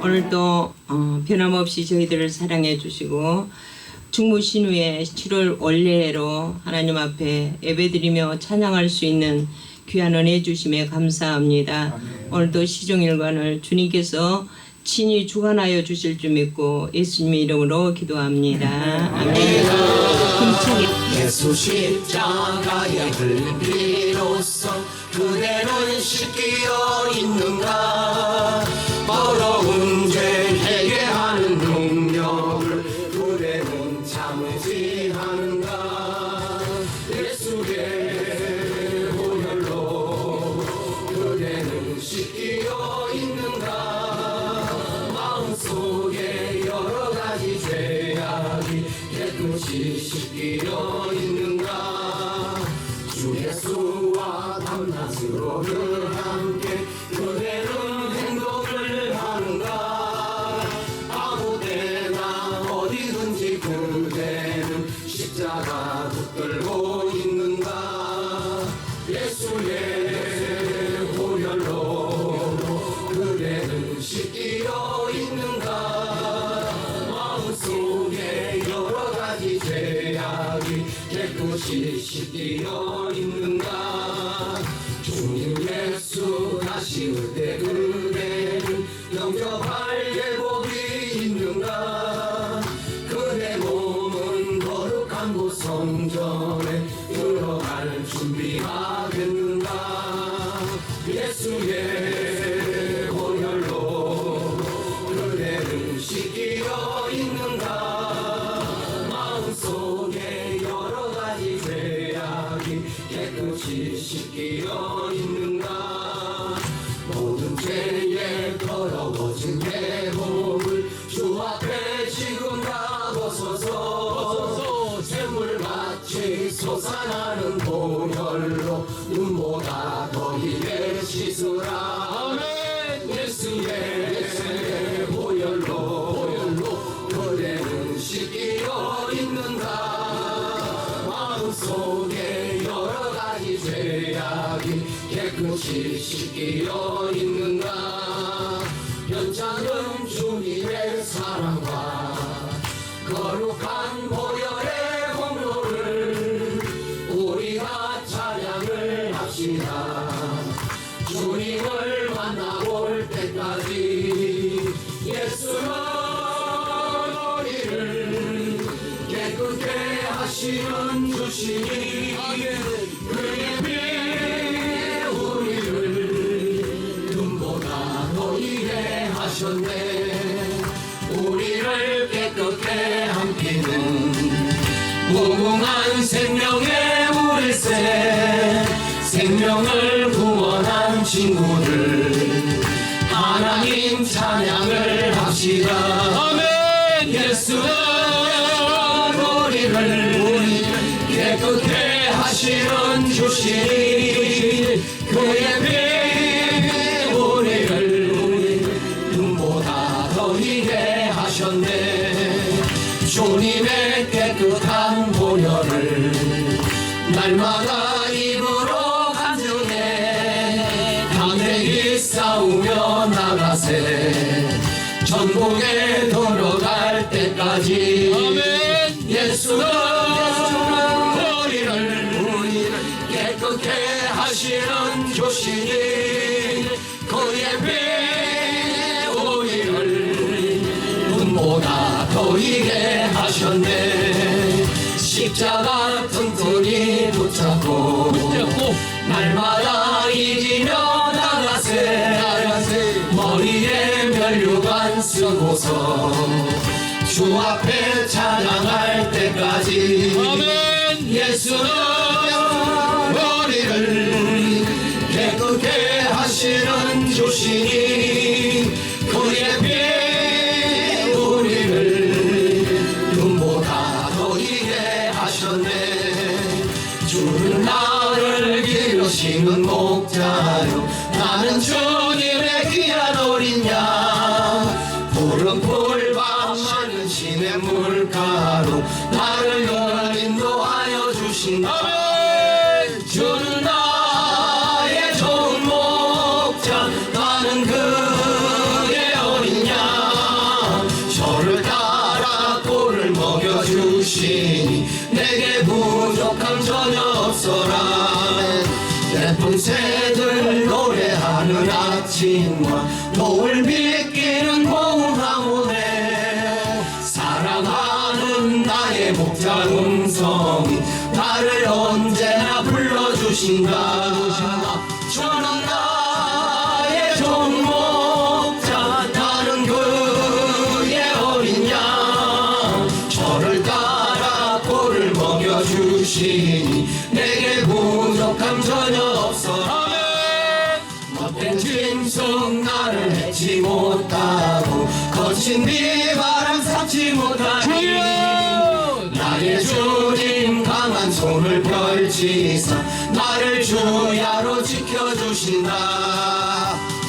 오늘도 변함없이 저희들을 사랑해 주시고 충무신 후에 7월 원례로 하나님 앞에 예배드리며 찬양할 수 있는 귀한 은혜 주심에 감사합니다. 오늘도 시종일관을 주님께서 친히 주관하여 주실 줄 믿고 예수님의 이름으로 기도합니다. 아멘. 예수 십자가의 흘림으로써 그대는 씻기어 있는가. 더러운 죄 해결하는 능력을 그대는 참으지 하는가. 예수의 보혈로 그대는 씻기어 있는가. 마음속에 여러 가지 죄악이 깨끗이 씻기어 있는가. 주 예수와 담나스로를 함께 그대는 행동을 하는가. 아무 때나 어디든지 그대는 십자가 붙들고 있는가. 예수의 보혈로 그대는 씻기어 있는가. 마음속에 여러 가지 죄악이 깨끗이 씻기어 있는가. 주님 예수 다시 올 때 그대는 영접할 예복이 있는가. 그대 몸은 거룩한 곳 성전에 들어갈 준비하겠는가. 예수의 보혈로 그대는 씻기어 있는가. 마음속에 여러 가지 죄악이 깨끗이 씻기어 있는가. 모든 죄에 더러워진 내 몸을 주 앞에 지금 다 벗어서 샘물같이 솟아나는 보혈로 눈보다 더 희게 씻으라. 예수의 보혈로 그대는 씻기어 있는가. 마음속에 여러 가지 죄악이 깨끗이 씻기어 있는가. 현장은 주님의 사랑과 거룩한 보혈의 공로를 우리가 찬양을 합시다. 주님을 만나볼 때까지 예수는 우리를 깨끗게 하시는 주시니 그의 피에 우리를 눈보다 더 이게 하셨네. 우리를 깨끗게 함기는 무궁한 생명의 우리세. 생명을 구원한 친구들 하나님 찬양을 합시다. 아멘. 예수는 우리를 깨끗게 하시는 주시니 그의 피 우리를 눈보다 더 희게 하셨네. 주님의 깨끗한 보혈을 날마다 입으로 간증해 담대히 싸우며 나가세. 전국에 들어갈 때까지 아멘. 예수는 우리를 깨끗게 하시는 주시니 그의 피 우리를 눈보다 더 희게 하셨네. 십자가 튼튼히 붙잡고 날마다 이기며 나가세. 머리에 면류관 쓰고서 주 앞에 찬양할 때까지 아멘. 예수는 머리를 깨끗게 하시는 주시니 그의 피 우리를 눈보다 더 희게 하셨네. 주는 나를 기르시는 목자요 나는 주님의 귀한 어린 양. 푸른 풀밭 많은 시냇 물가로 나를 늘 인도하여 주신다. 주는 나의 좋은 목자 나는 그의 어린 양. 주시니 내게 부족함 전혀 없어라. 예쁜 새들 노래하는 아침과 노을 비끼는 고운하모네. 사랑하는 나의 목자 음성이 나를 언제나 불러주신다. 저는 나의 좋은 목자, 나는 그의 어린 양. 저를 따라 꼴을 먹여주시니 내게 부족함 전혀 없어. 못된 짐승 나를 해치 못하고 거친 비바람 삼지 못하니 나의 주님 강한 손을 펼치사 나를 주야로 지켜주신다.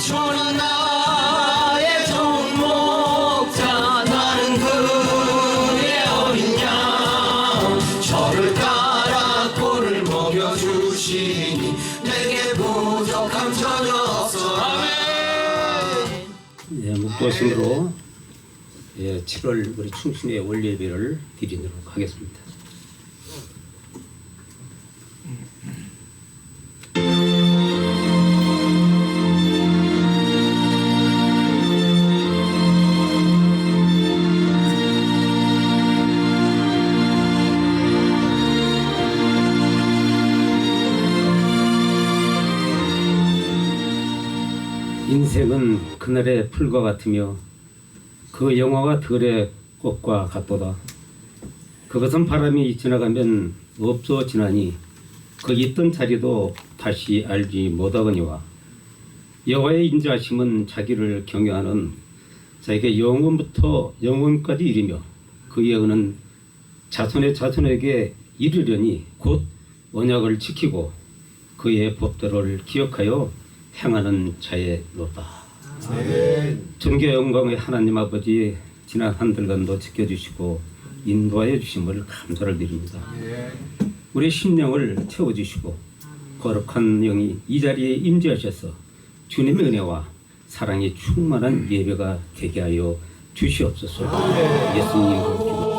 저는 나의 좋은 목자, 나는 그의 어린 양. 저를 따라 꼴을 먹여주시니 내게 부족함 전혀 없어. 예, 묵도심으로 7월 우리 충신의 원례예배를 드리도록 하겠습니다. 인생은 그날의 풀과 같으며 그 영화가 들의 꽃과 같도다. 그것은 바람이 지나가면 없어지나니 그 있던 자리도 다시 알지 못하거니와 여호와의 인자하심은 자기를 경외하는 자에게 영원부터 영원까지 이르며 그의 은은 자손의 자손에게 이르려니 곧 언약을 지키고 그의 법도를 기억하여 행하는 자의 로다. 존귀 영광의 하나님 아버지, 지난 한 달간도 지켜주시고 인도하여 주심을 감사를 드립니다. 우리 심령을 채워주시고 거룩한 영이 이 자리에 임재하셔서 주님의 은혜와 사랑이 충만한 예배가 되게 하여 주시옵소서. 예수님 기도.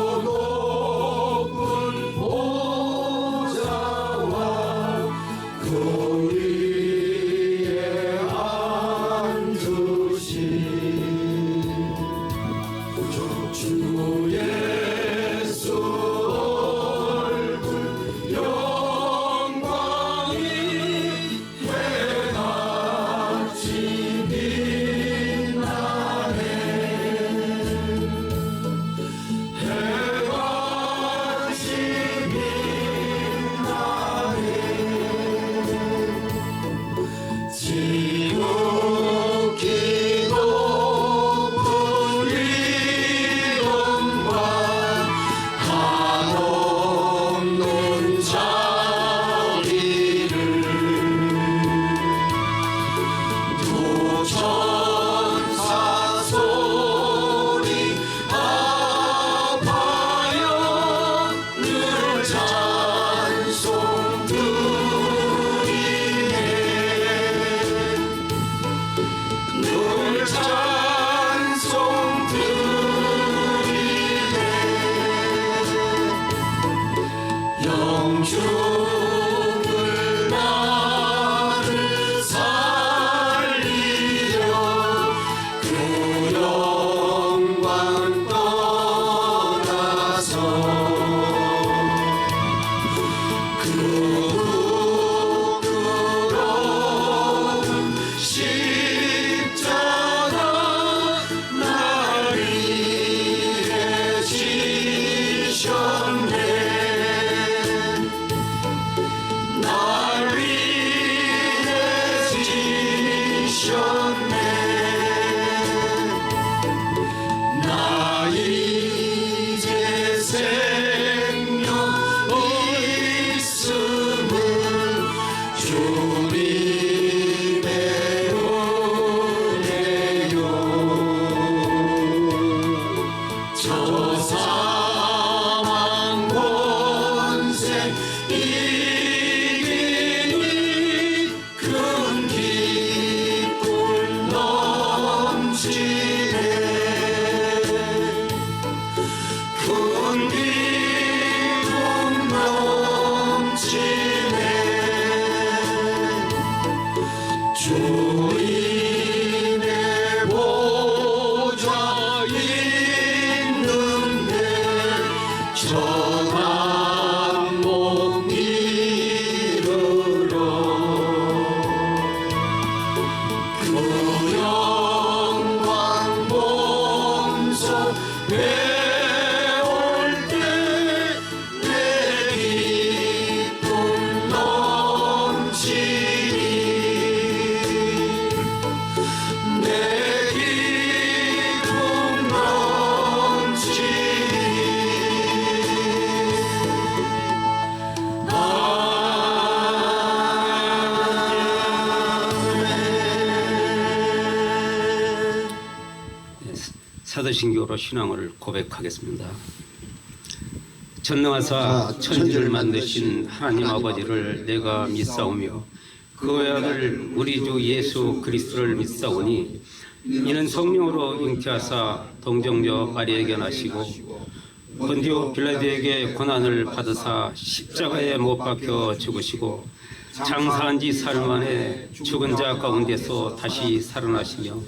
저 감목 이르러 그 영광 몸소 배울 때 내 기쁨 넘치니 내 기쁨 넘치니 사도신교로 신앙을 고백하겠습니다. 전능하사 천지를 만드신 하나님 아버지를 내가 믿사오며 그 외아들 우리 주 예수 그리스도를 믿사오니 이는 성령으로 잉태하사 동정녀 마리에게 나시고 본디오 빌라도에게 고난을 받으사 십자가에 못 박혀 죽으시고 장사한 지 사흘 만에 죽은 자 가운데서 다시 살아나시며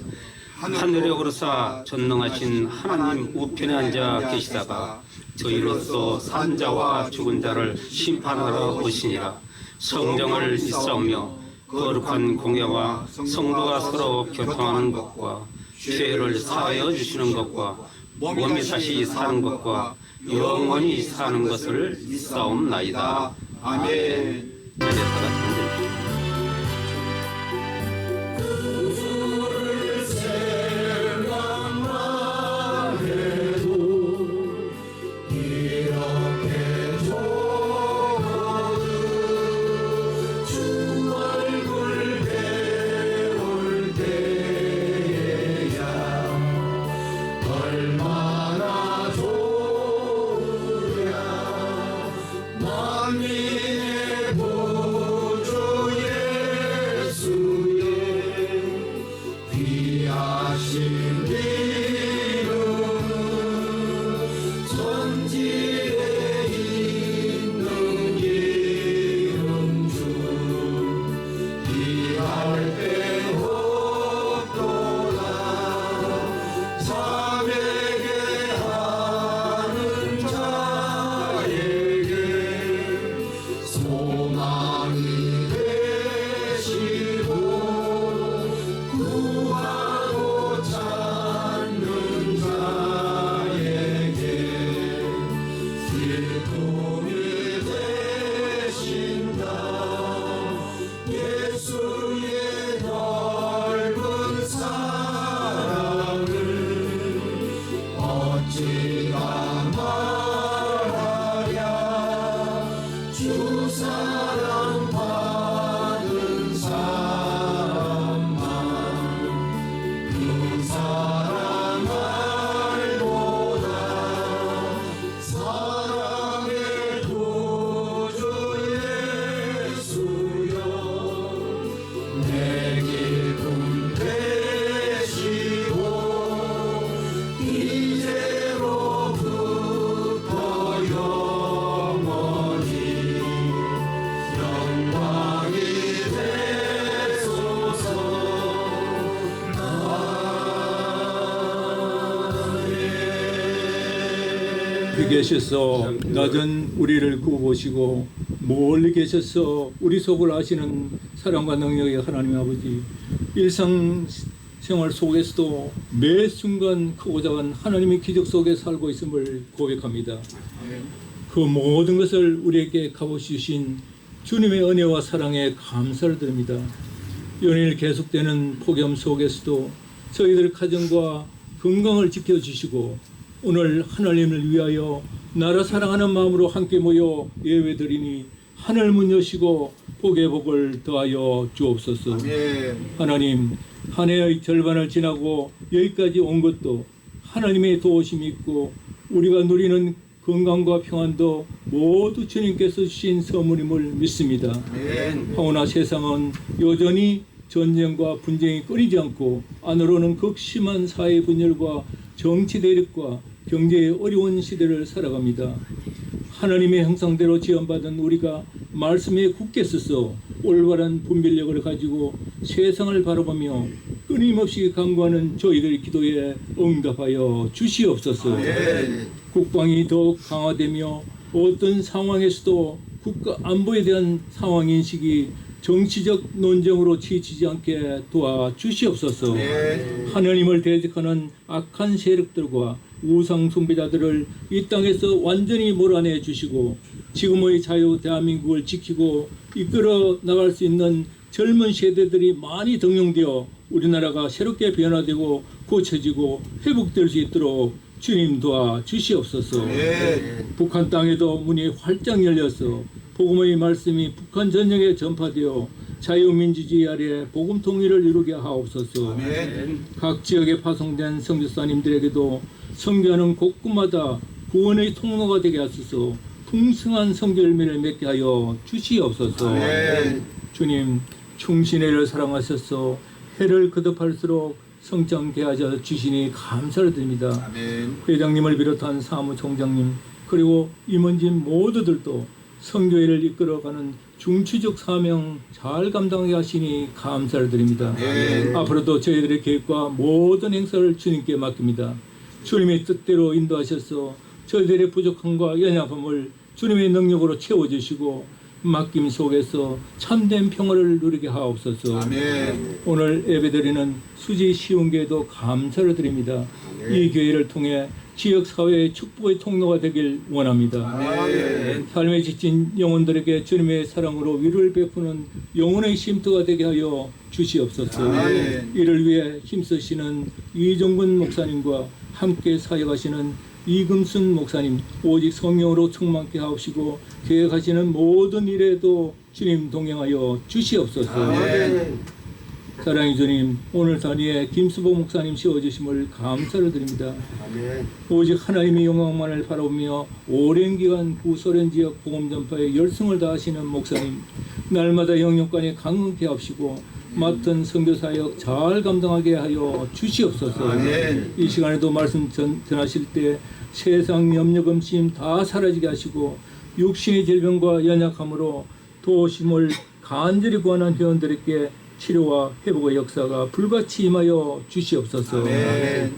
하늘에 오르사 전능하신 하나님 우편에 앉아 계시다가 저희로서 산 자와 죽은 자를 심판하러 오시니라. 성령을 믿사오며 거룩한 공예와 성도가 서로 교통하는 것과 죄를 사하여 주시는 것과 몸이 다시 사는 것과 영원히 사는 것을 믿사옵나이다. 아멘. 얼마나 좋으랴 만민의 보주 예수의 귀하신 이름은 천지에 있는 이름 중 이할 때 없도다. 자에게 하는 자에게 소망이 되시고 구하고 찾는 자에게 기쁨이 되신다. 예수의 넓은 사랑을 어찌가 말하랴. 주 사랑 받은 사람만 그 사랑 알보다. 사랑의 구주 예수여 내 기쁨 되시고 이제로부터 영원히 영광이 되소서. 여기 계셔서 낮은 우리를 구보시고 멀리 계셔서 우리 속을 아시는 사랑과 능력의 하나님 아버지, 일상생활 속에서도 매 순간 크고 작은 하나님의 기적 속에 살고 있음을 고백합니다. 그 모든 것을 우리에게 갚아주신 주님의 은혜와 사랑에 감사를 드립니다. 연일 계속되는 폭염 속에서도 저희들 가정과 건강을 지켜주시고 오늘 하나님을 위하여 나라 사랑하는 마음으로 함께 모여 예배드리니 하늘 문 여시고 복의 복을 더하여 주옵소서. 하나님, 한 해의 절반을 지나고 여기까지 온 것도 하나님의 도우심이 있고 우리가 누리는 건강과 평안도 모두 주님께서 주신 선물임을 믿습니다. 하오나 세상은 여전히 전쟁과 분쟁이 끊이지 않고 안으로는 극심한 사회 분열과 정치 대립과 경제의 어려운 시대를 살아갑니다. 하나님의 형상대로 지원받은 우리가 말씀에 굳게 서서 올바른 분별력을 가지고 세상을 바라보며 끊임없이 간구하는 저희들의 기도에 응답하여 주시옵소서. 국방이 더욱 강화되며 어떤 상황에서도 국가 안보에 대한 상황 인식이 정치적 논쟁으로 치이지 않게 도와주시옵소서. 하나님을 대적하는 악한 세력들과 우상 숭배자들을 이 땅에서 완전히 몰아내 주시고 지금의 자유 대한민국을 지키고 이끌어 나갈 수 있는 젊은 세대들이 많이 등용되어 우리나라가 새롭게 변화되고 고쳐지고 회복될 수 있도록 주님 도와주시옵소서. 북한 땅에도 문이 활짝 열려서 복음의 말씀이 북한 전역에 전파되어 자유민주주의 아래 복음 통일을 이루게 하옵소서. 각 지역에 파송된 선교사님들에게도 선교하는 곳곳마다 구원의 통로가 되게 하소서. 풍성한 선교 열매를 맺게 하여 주시옵소서. 주님, 충신해를 사랑하셔서 해를 거듭할수록 성장케 하여 주시니 감사를 드립니다. 회장님을 비롯한 사무총장님 그리고 임원진 모두들도 선교회를 이끌어가는 중추적 사명 잘 감당하게 하시니 감사를 드립니다. 앞으로도 저희들의 계획과 모든 행사를 주님께 맡깁니다. 주님의 뜻대로 인도하셔서 저희들의 부족함과 연약함을 주님의 능력으로 채워주시고 맡김 속에서 참된 평화를 누리게 하옵소서. 오늘 예배드리는 수지 시흥교회도 감사를 드립니다. 이 교회를 통해 지역사회의 축복의 통로가 되길 원합니다. 삶에 지친 영혼들에게 주님의 사랑으로 위로를 베푸는 영혼의 쉼터가 되게 하여 주시옵소서. 이를 위해 힘쓰시는 이종근 목사님과 함께 사역하시는 이금순 목사님 오직 성령으로 충만케 하옵시고 계획하시는 모든 일에도 주님 동행하여 주시옵소서. 사랑의 주님, 오늘 단위에 김수보 목사님 세워주심을 감사를 드립니다. 오직 하나님의 영광만을 바라보며 오랜 기간 구소련 지역 복음 전파에 열성을 다하시는 목사님, 날마다 영역간에 강건케 하옵시고 맡은 선교사역 잘 감당하게 하여 주시옵소서. 이 시간에도 말씀 전하실 때 세상 염려 검심 다 사라지게 하시고 육신의 질병과 연약함으로 도심을 간절히 구하는 회원들에게 치료와 회복의 역사가 불같이 임하여 주시옵소서.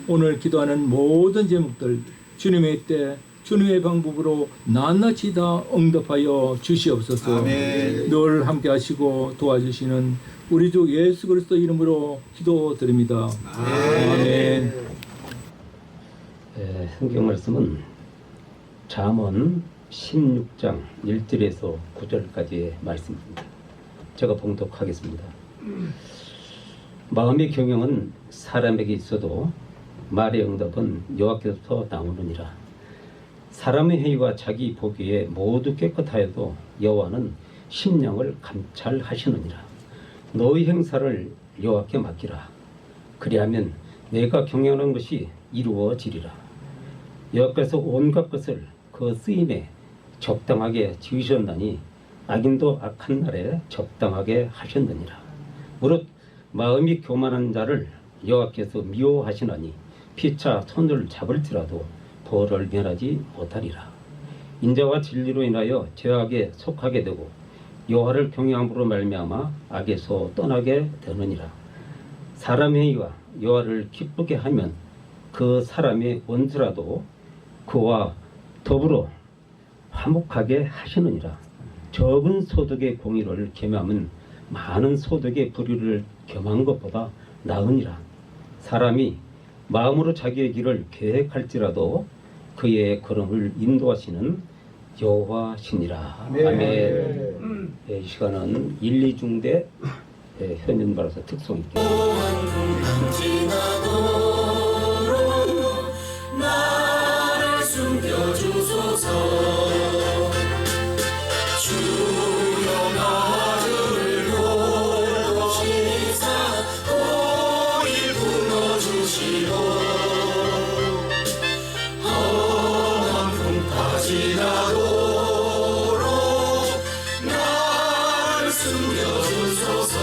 오늘 기도하는 모든 제목들 주님의 때 주님의 방법으로 낱낱이 다 응답하여 주시옵소서. 늘 함께 하시고 도와주시는 우리 주 예수 그리스도 이름으로 기도드립니다. 아멘. 성경 말씀은 잠언 16장 1절에서 9절까지의 말씀입니다. 제가 봉독하겠습니다. 마음의 경영은 사람에게 있어도 말의 응답은 여호와께로부터 나오느니라. 사람의 행위와 자기 보기에 모두 깨끗하여도 여호와는 심령을 감찰하시느니라. 너의 행사를 여호와께 맡기라. 그리하면 내가 경영하는 것이 이루어지리라. 여호와께서 온갖 것을 그 쓰임에 적당하게 지으셨나니 악인도 악한 날에 적당하게 하셨느니라. 무릇 마음이 교만한 자를 여호와께서 미워하시나니 피차 손을 잡을지라도 벌을 면하지 못하리라. 인자와 진리로 인하여 죄악에 속하게 되고 여호와를 경외함으로 말미암아 악에서 떠나게 되느니라. 사람의 행위가 여호와를 기쁘게 하면 그 사람의 원수라도 그와 더불어 화목하게 하시느니라. 적은 소득의 공의를 겸함은 많은 소득의 불의를 겸한 것보다 나으니라. 사람이 마음으로 자기의 길을 계획할지라도 그의 걸음을 인도하시는 여호와시니라. 아멘. 이 시간은 1, 2중대 현연발사 특송입니다. 나를 숨겨주소서. 주여 나를 돌보시사 고일 풀어주시오. 험한 품까지 나도록 나를 숨겨주소서.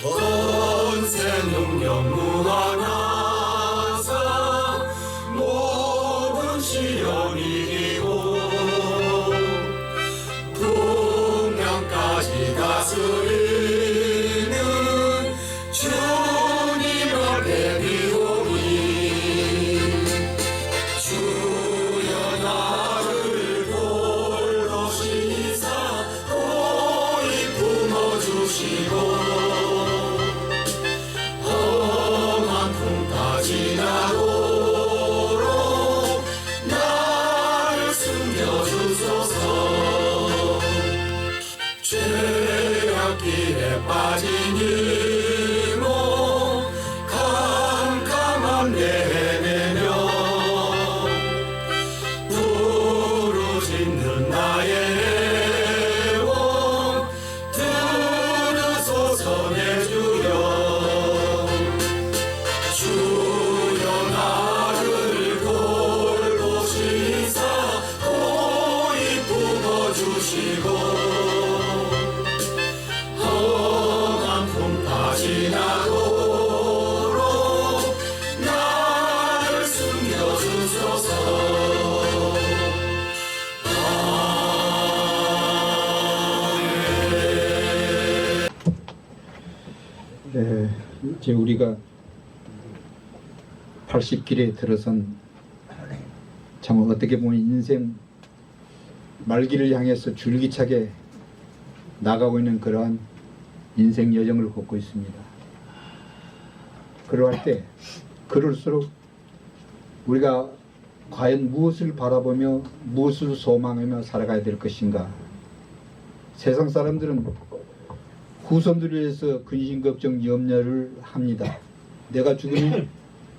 권세 능력 무한하사 모든 시련 이기고 풍랑까지 다스리는 이제 우리가 80길에 들어선 참 어떻게 보면 인생 말기를 향해서 줄기차게 나가고 있는 그러한 인생 여정을 걷고 있습니다. 그러할 때 그럴수록 우리가 과연 무엇을 바라보며 무엇을 소망하며 살아가야 될 것인가. 세상 사람들은 후손들을 위해서 근심 걱정 염려를 합니다. 내가 죽으면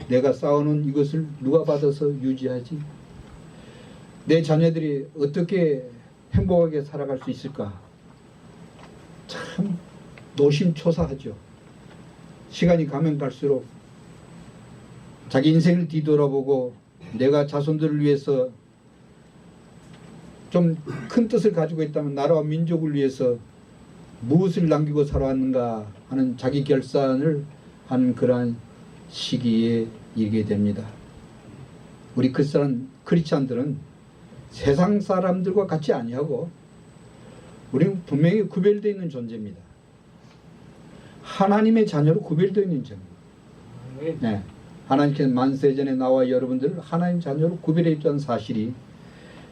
내가 쌓아놓은 이것을 누가 받아서 유지하지? 내 자녀들이 어떻게 행복하게 살아갈 수 있을까? 참 노심초사하죠. 시간이 가면 갈수록 자기 인생을 뒤돌아보고 내가 자손들을 위해서 좀 큰 뜻을 가지고 있다면 나라와 민족을 위해서 무엇을 남기고 살아왔는가 하는 자기 결산을 하는 그러한 시기에 이르게 됩니다. 우리 크리스찬들은 세상 사람들과 같이 아니하고 우리는 분명히 구별되어 있는 존재입니다. 하나님의 자녀로 구별되어 있는 존재입니다. 네. 하나님께서 만세전에 나와 여러분들을 하나님 자녀로 구별해 있다는 사실이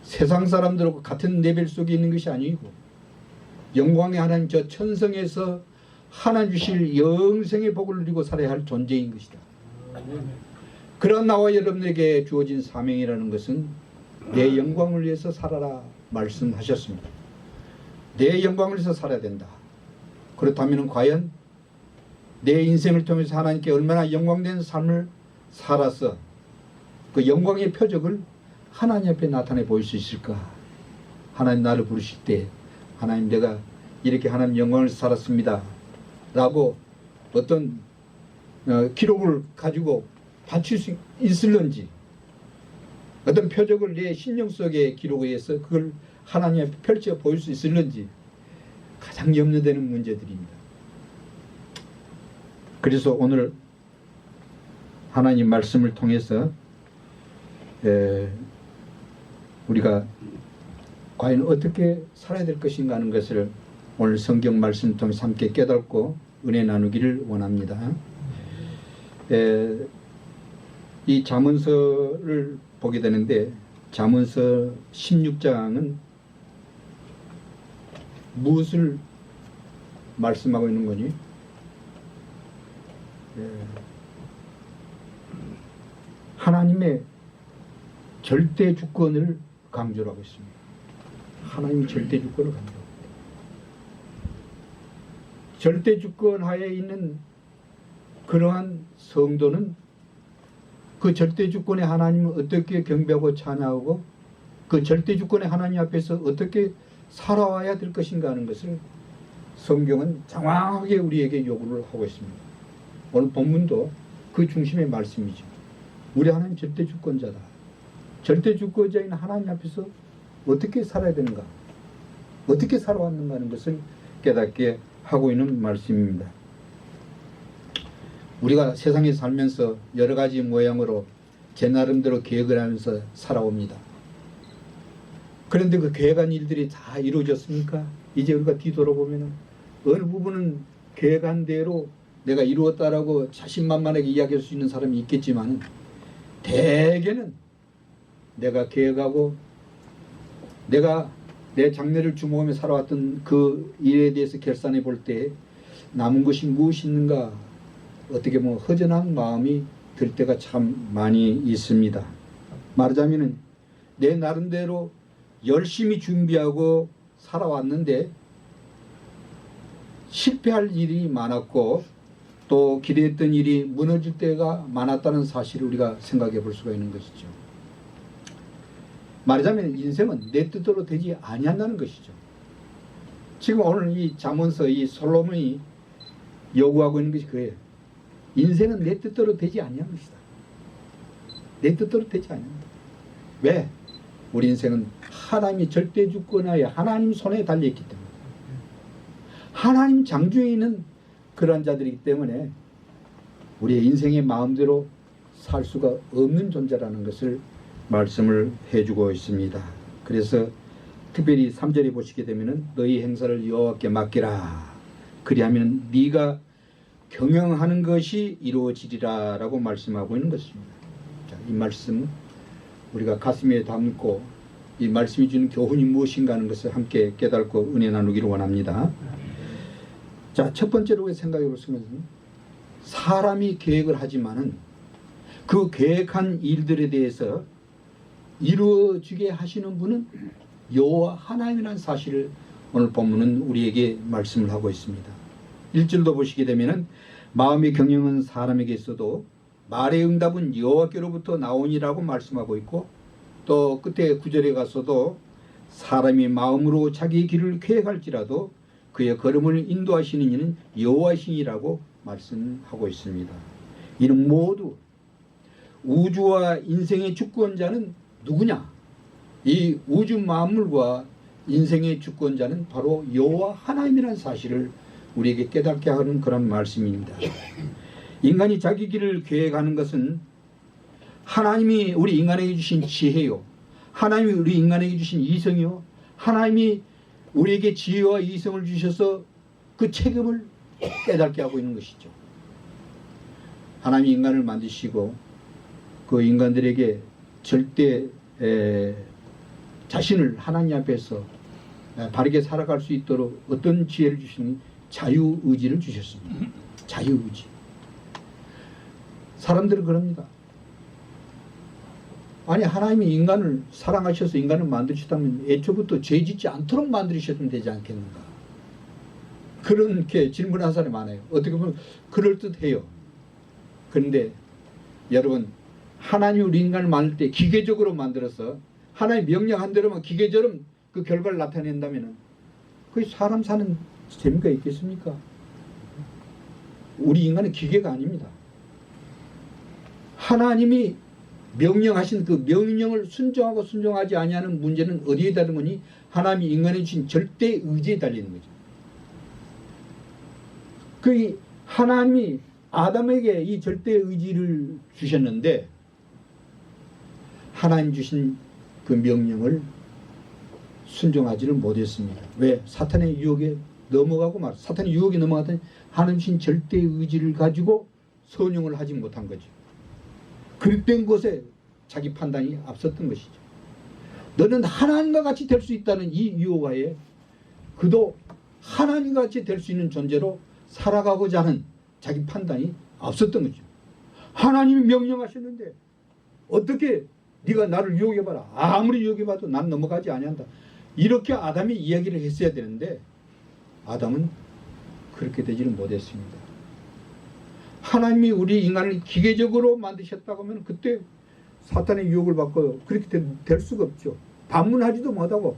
세상 사람들하고 같은 레벨 속에 있는 것이 아니고 영광의 하나님 저 천성에서 하나님 주실 영생의 복을 누리고 살아야 할 존재인 것이다. 그런 나와 여러분에게 주어진 사명이라는 것은 내 영광을 위해서 살아라 말씀하셨습니다. 내 영광을 위해서 살아야 된다. 그렇다면 과연 내 인생을 통해서 하나님께 얼마나 영광된 삶을 살아서 그 영광의 표적을 하나님 앞에 나타내 보일 수 있을까? 하나님 나를 부르실 때 하나님 내가 이렇게 하나님 영광을 살았습니다 라고 어떤 기록을 가지고 바칠 수 있을런지, 어떤 표적을 내 심령 속에 기록에 해서 그걸 하나님 앞에 펼쳐 보일 수 있을런지 가장 염려되는 문제들입니다. 그래서 오늘 하나님 말씀을 통해서 우리가 과연 어떻게 살아야 될 것인가 하는 것을 오늘 성경 말씀을 통해서 함께 깨닫고 은혜 나누기를 원합니다. 이 잠언서를 보게 되는데 잠언서 16장은 무엇을 말씀하고 있는 거니? 하나님의 절대 주권을 강조를 하고 있습니다. 하나님이 절대 주권을 강조합니다. 절대 주권 하에 있는 그러한 성도는 그 절대 주권의 하나님을 어떻게 경배하고 찬양하고 그 절대 주권의 하나님 앞에서 어떻게 살아와야 될 것인가 하는 것을 성경은 정확하게 우리에게 요구를 하고 있습니다. 오늘 본문도 그 중심의 말씀이죠. 우리 하나님 절대 주권자다. 절대 주권자인 하나님 앞에서 어떻게 살아야 되는가, 어떻게 살아왔는가 하는 것을 깨닫게 하고 있는 말씀입니다. 우리가 세상에 살면서 여러 가지 모양으로 제 나름대로 계획을 하면서 살아옵니다. 그런데 그 계획한 일들이 다 이루어졌습니까? 이제 우리가 뒤돌아보면 어느 부분은 계획한 대로 내가 이루었다라고 자신만만하게 이야기할 수 있는 사람이 있겠지만 대개는 내가 계획하고 내가 내 장래를 주목하며 살아왔던 그 일에 대해서 결산해 볼 때 남은 것이 무엇이 있는가, 어떻게 보면 허전한 마음이 들 때가 참 많이 있습니다. 말하자면 내 나름대로 열심히 준비하고 살아왔는데 실패할 일이 많았고 또 기대했던 일이 무너질 때가 많았다는 사실을 우리가 생각해 볼 수가 있는 것이죠. 말하자면 인생은 내 뜻대로 되지 아니한다는 것이죠. 지금 오늘 이 잠언서 이 솔로몬이 요구하고 있는 것이 그예요. 인생은 내 뜻대로 되지 아니한 것이다. 내 뜻대로 되지 아니한다. 왜? 우리 인생은 하나님이 절대 주권하에 하나님 손에 달려있기 때문에, 하나님 장중에 있는 그러한 자들이기 때문에 우리의 인생의 마음대로 살 수가 없는 존재라는 것을 말씀을 해주고 있습니다. 그래서 특별히 3절에 보시게 되면 너희 행사를 여호와께 맡기라. 그리하면 네가 경영하는 것이 이루어지리라라고 말씀하고 있는 것입니다. 자, 이 말씀 우리가 가슴에 담고 이 말씀이 주는 교훈이 무엇인가 하는 것을 함께 깨닫고 은혜 나누기를 원합니다. 자, 첫 번째로 생각해 볼 수는 사람이 계획을 하지만은 그 계획한 일들에 대해서 이루어지게 하시는 분은 여호와 하나님이라는 사실을 오늘 본문은 우리에게 말씀을 하고 있습니다. 1절도 보시게 되면은 마음의 경영은 사람에게 있어도 말의 응답은 여호와께로부터 나오니라고 말씀하고 있고, 또 끝에 9절에 가서도 사람이 마음으로 자기의 길을 계획할지라도 그의 걸음을 인도하시는 이는 여호와시니라고 말씀하고 있습니다. 이는 모두 우주와 인생의 주권자는 누구냐? 이 우주 만물과 인생의 주권자는 바로 여호와 하나님이라는 사실을 우리에게 깨닫게 하는 그런 말씀입니다. 인간이 자기 길을 계획하는 것은 하나님이 우리 인간에게 주신 지혜요, 하나님이 우리 인간에게 주신 이성이요, 하나님이 우리에게 지혜와 이성을 주셔서 그 책임을 깨닫게 하고 있는 것이죠. 하나님이 인간을 만드시고 그 인간들에게 절대 자신을 하나님 앞에서 바르게 살아갈 수 있도록 어떤 지혜를 주시는 자유의지를 주셨습니다. 자유의지. 사람들은 그럽니다. 아니, 하나님이 인간을 사랑하셔서 인간을 만드셨다면 애초부터 죄 짓지 않도록 만드셨으면 되지 않겠는가? 그렇게 질문하는 사람이 많아요. 어떻게 보면 그럴듯해요. 그런데 여러분, 하나님이 우리 인간을 만들 때 기계적으로 만들어서 하나님 명령한 대로만 기계처럼 그 결과를 나타낸다면 그게 사람 사는 재미가 있겠습니까? 우리 인간은 기계가 아닙니다. 하나님이 명령하신 그 명령을 순종하고 순종하지 아니하는 문제는 어디에 달린 거니? 하나님이 인간에 주신 절대 의지에 달리는 거죠. 그 하나님이 아담에게 이 절대 의지를 주셨는데 하나님 주신 그 명령을 순종하지를 못했습니다. 왜? 사탄의 유혹에 넘어가고 말. 사탄의 유혹에 넘어갔더니 하나님 주신 절대 의지를 가지고 선용을 하지 못한 거죠. 그릇된 곳에 자기 판단이 앞섰던 것이죠. 너는 하나님과 같이 될 수 있다는 이 유혹하에 그도 하나님과 같이 될 수 있는 존재로 살아가고자 하는 자기 판단이 앞섰던 거죠. 하나님이 명령하셨는데 어떻게 네가 나를 유혹해봐라. 아무리 유혹해봐도 난 넘어가지 아니한다. 이렇게 아담이 이야기를 했어야 되는데 아담은 그렇게 되지를 못했습니다. 하나님이 우리 인간을 기계적으로 만드셨다고 하면 그때 사탄의 유혹을 받고 그렇게 될 수가 없죠. 반문하지도 못하고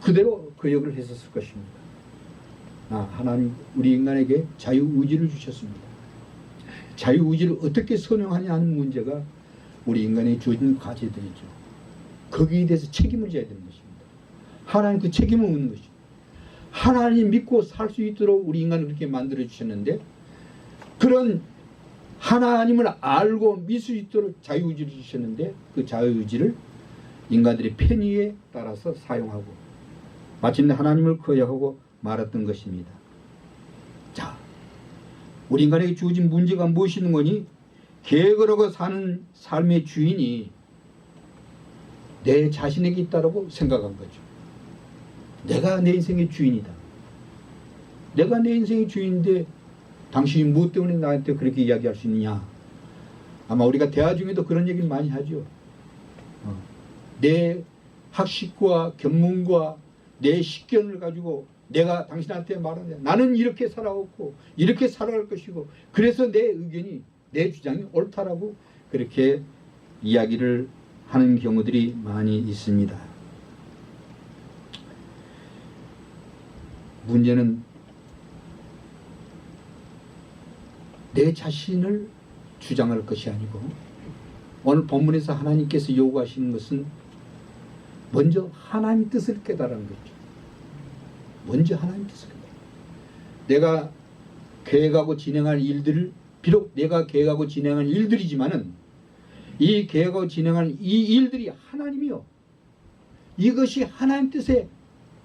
그대로 그 역을 했었을 것입니다. 하나님 우리 인간에게 자유의지를 주셨습니다. 자유의지를 어떻게 선용하냐 하는 문제가 우리 인간에 주어진 과제들이죠. 거기에 대해서 책임을 져야 되는 것입니다. 하나님 그 책임을 묻는 것이죠. 하나님 믿고 살 수 있도록 우리 인간을 그렇게 만들어 주셨는데 그런 하나님을 알고 믿을 수 있도록 자유의지를 주셨는데 그 자유의지를 인간들의 편의에 따라서 사용하고 마침내 하나님을 거역하고 말았던 것입니다. 자, 우리 인간에게 주어진 문제가 무엇이 있는 거니? 계획을 하고 사는 삶의 주인이 내 자신에게 있다고 생각한 거죠. 내가 내 인생의 주인이다. 내가 내 인생의 주인인데 당신이 무엇 때문에 나한테 그렇게 이야기할 수 있느냐? 아마 우리가 대화 중에도 그런 얘기를 많이 하죠. 내 학식과 견문과 내 식견을 가지고 내가 당신한테 말하는데 나는 이렇게 살아왔고 이렇게 살아갈 것이고 그래서 내 의견이 내 주장이 옳다라고 그렇게 이야기를 하는 경우들이 많이 있습니다. 문제는 내 자신을 주장할 것이 아니고 오늘 본문에서 하나님께서 요구하시는 것은 먼저 하나님 뜻을 깨달은 거죠. 먼저 하나님 뜻을 깨달은 거죠. 내가 계획하고 진행할 일들을 비록 내가 계획하고 진행한 일들이지만은 이 계획하고 진행하는 이 일들이 하나님이요. 이것이 하나님 뜻에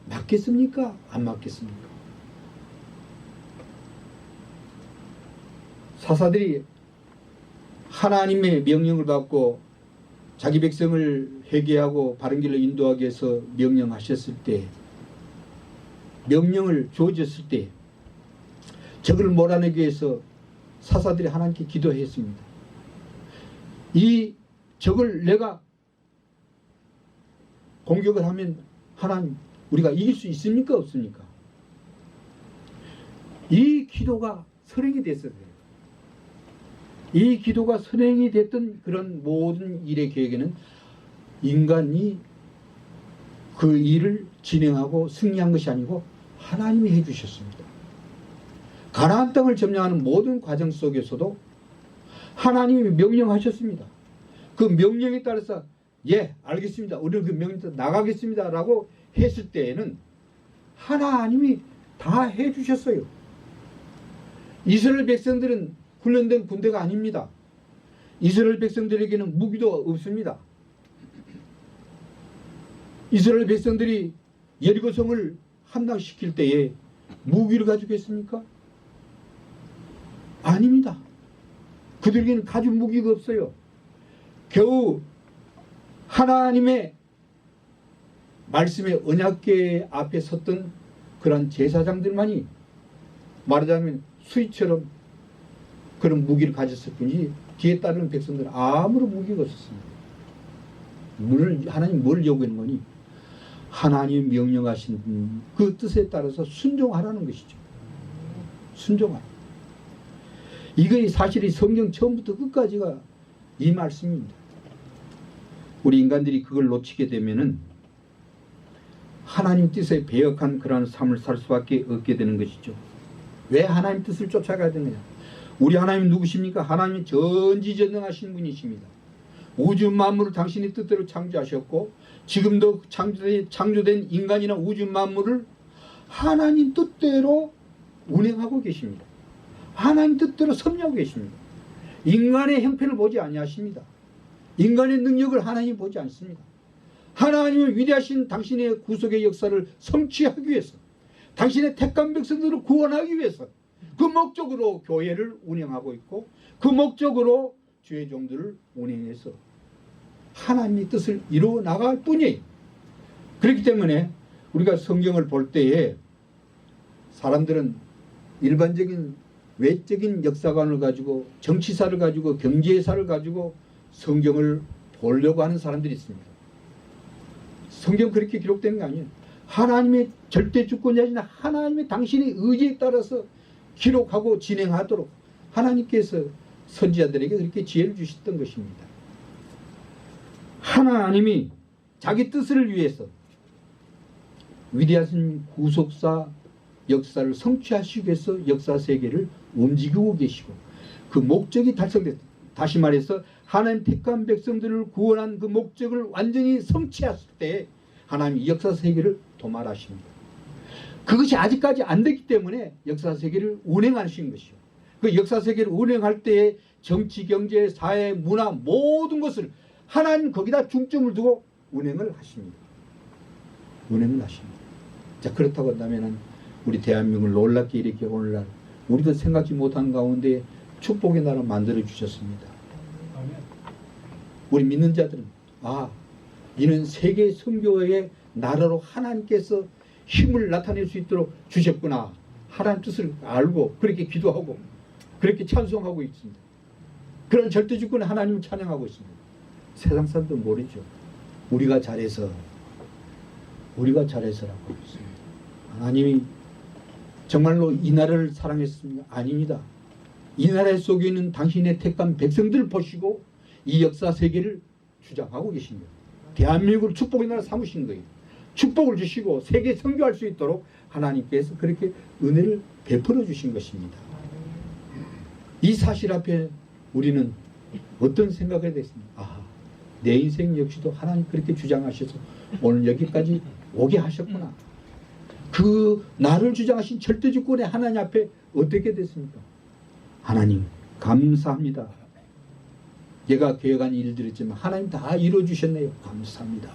맞겠습니까? 안 맞겠습니까? 사사들이 하나님의 명령을 받고 자기 백성을 회개하고 바른 길로 인도하기 위해서 명령하셨을 때, 명령을 주어졌을 때 적을 몰아내기 위해서 사사들이 하나님께 기도했습니다. 이 적을 내가 공격을 하면 하나님, 우리가 이길 수 있습니까? 없습니까? 이 기도가 선행이 됐어요. 이 기도가 선행이 됐던 그런 모든 일의 계획에는 인간이 그 일을 진행하고 승리한 것이 아니고 하나님이 해주셨습니다. 가나안 땅을 점령하는 모든 과정 속에서도 하나님이 명령하셨습니다. 그 명령에 따라서 예, 알겠습니다. 우리는 그 명령에 따라 나가겠습니다. 라고 했을 때에는 하나님이 다 해주셨어요. 이스라엘 백성들은 훈련된 군대가 아닙니다. 이스라엘 백성들에게는 무기도 없습니다. 이스라엘 백성들이 여리고성을 함락시킬 때에 무기를 가지고 했습니까? 아닙니다. 그들에게는 가진 무기가 없어요. 겨우 하나님의 말씀의 언약궤 앞에 섰던 그런 제사장들만이 말하자면 수위처럼 그런 무기를 가졌을 뿐이지 뒤에 따르는 백성들은 아무런 무기가 없었습니다. 하나님 뭘 요구하는 거니? 하나님이 명령하신 그 뜻에 따라서 순종하라는 것이죠. 순종하라. 이게 사실이 성경 처음부터 끝까지가 이 말씀입니다. 우리 인간들이 그걸 놓치게 되면은 하나님 뜻에 배역한 그런 삶을 살 수밖에 없게 되는 것이죠. 왜 하나님 뜻을 쫓아가야 되느냐? 우리 하나님 누구십니까? 하나님이 전지전능하신 분이십니다. 우주 만물을 당신의 뜻대로 창조하셨고 지금도 창조된 인간이나 우주 만물을 하나님 뜻대로 운행하고 계십니다. 하나님 뜻대로 섭리하고 계십니다. 인간의 형편을 보지 아니하십니다. 인간의 능력을 하나님이 보지 않습니다. 하나님은 위대하신 당신의 구속의 역사를 성취하기 위해서, 당신의 택한 백성들을 구원하기 위해서 그 목적으로 교회를 운영하고 있고 그 목적으로 주의 종들을 운행해서 하나님의 뜻을 이루어 나갈 뿐이에요. 그렇기 때문에 우리가 성경을 볼 때에 사람들은 일반적인 외적인 역사관을 가지고 정치사를 가지고 경제사를 가지고 성경을 보려고 하는 사람들이 있습니다. 성경 그렇게 기록된 게 아니에요. 하나님의 절대 주권이 아니라 하나님의 당신의 의지에 따라서 기록하고 진행하도록 하나님께서 선지자들에게 그렇게 지혜를 주셨던 것입니다. 하나님이 자기 뜻을 위해서 위대하신 구속사 역사를 성취하시기 위해서 역사 세계를 움직이고 계시고 그 목적이 달성됐다. 다시 말해서 하나님 택한 백성들을 구원한 그 목적을 완전히 성취했을 때 하나님이 역사 세계를 도말하십니다. 그것이 아직까지 안 됐기 때문에 역사 세계를 운행하시는 것이요. 그 역사 세계를 운행할 때에 정치, 경제, 사회, 문화 모든 것을 하나님 거기다 중점을 두고 운행을 하십니다. 운행을 하십니다. 자, 그렇다고 한다면 우리 대한민국을 놀랍게 이렇게 오늘날 우리도 생각지 못한 가운데 축복의 나라 만들어 주셨습니다. 우리 믿는 자들은 이는 세계 선교의 나라로 하나님께서 힘을 나타낼 수 있도록 주셨구나. 하나님 뜻을 알고 그렇게 기도하고 그렇게 찬송하고 있습니다. 그런 절대주권의 하나님을 찬양하고 있습니다. 세상 사람도 모르죠. 우리가 잘해서라고 있습니다. 하나님이 정말로 이 나라를 사랑했습니까? 아닙니다. 이 나라 속에 있는 당신의 택한 백성들을 보시고 이 역사 세계를 주장하고 계신 거예요. 대한민국을 축복의 나라 삼으신 거예요. 축복을 주시고 세계 선교할 수 있도록 하나님께서 그렇게 은혜를 베풀어 주신 것입니다. 이 사실 앞에 우리는 어떤 생각을 해야 됐습니까? 내 인생 역시도 하나님 그렇게 주장하셔서 오늘 여기까지 오게 하셨구나. 그 나를 주장하신 절대주권의 하나님 앞에 어떻게 됐습니까? 하나님 감사합니다. 제가 계획한 일들 있지만 하나님 다 이루어주셨네요. 감사합니다.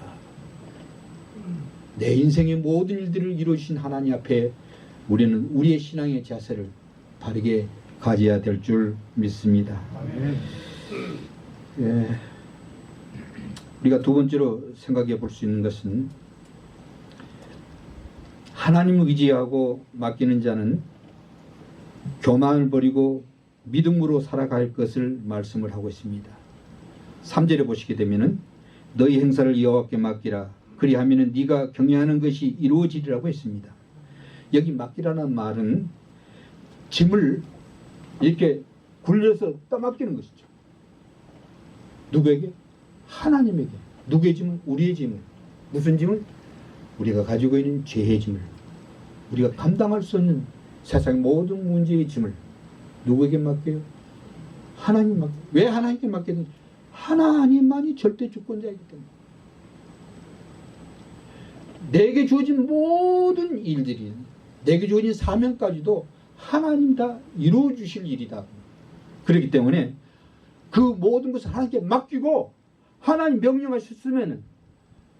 내 인생의 모든 일들을 이루어주신 하나님 앞에 우리는 우리의 신앙의 자세를 바르게 가져야 될 줄 믿습니다. 예. 우리가 두 번째로 생각해 볼 수 있는 것은 하나님을 의지하고 맡기는 자는 교만을 버리고 믿음으로 살아갈 것을 말씀을 하고 있습니다. 3절에 보시게 되면은 너희 행사를 여호와께 맡기라. 그리하면은 네가 경외하는 것이 이루어지리라고 했습니다. 여기 맡기라는 말은 짐을 이렇게 굴려서 떠맡기는 것이죠. 누구에게? 하나님에게. 누구의 짐을? 우리의 짐을. 무슨 짐을? 우리가 가지고 있는 죄의 짐을, 우리가 감당할 수 없는 세상 모든 문제의 짐을 누구에게 맡겨요? 하나님 맡겨요. 왜 하나님께 맡기는? 하나님만이 절대 주권자이기 때문에. 내게 주어진 모든 일들이, 내게 주어진 사명까지도 하나님 다 이루어 주실 일이다. 그렇기 때문에 그 모든 것을 하나님께 맡기고 하나님 명령하셨으면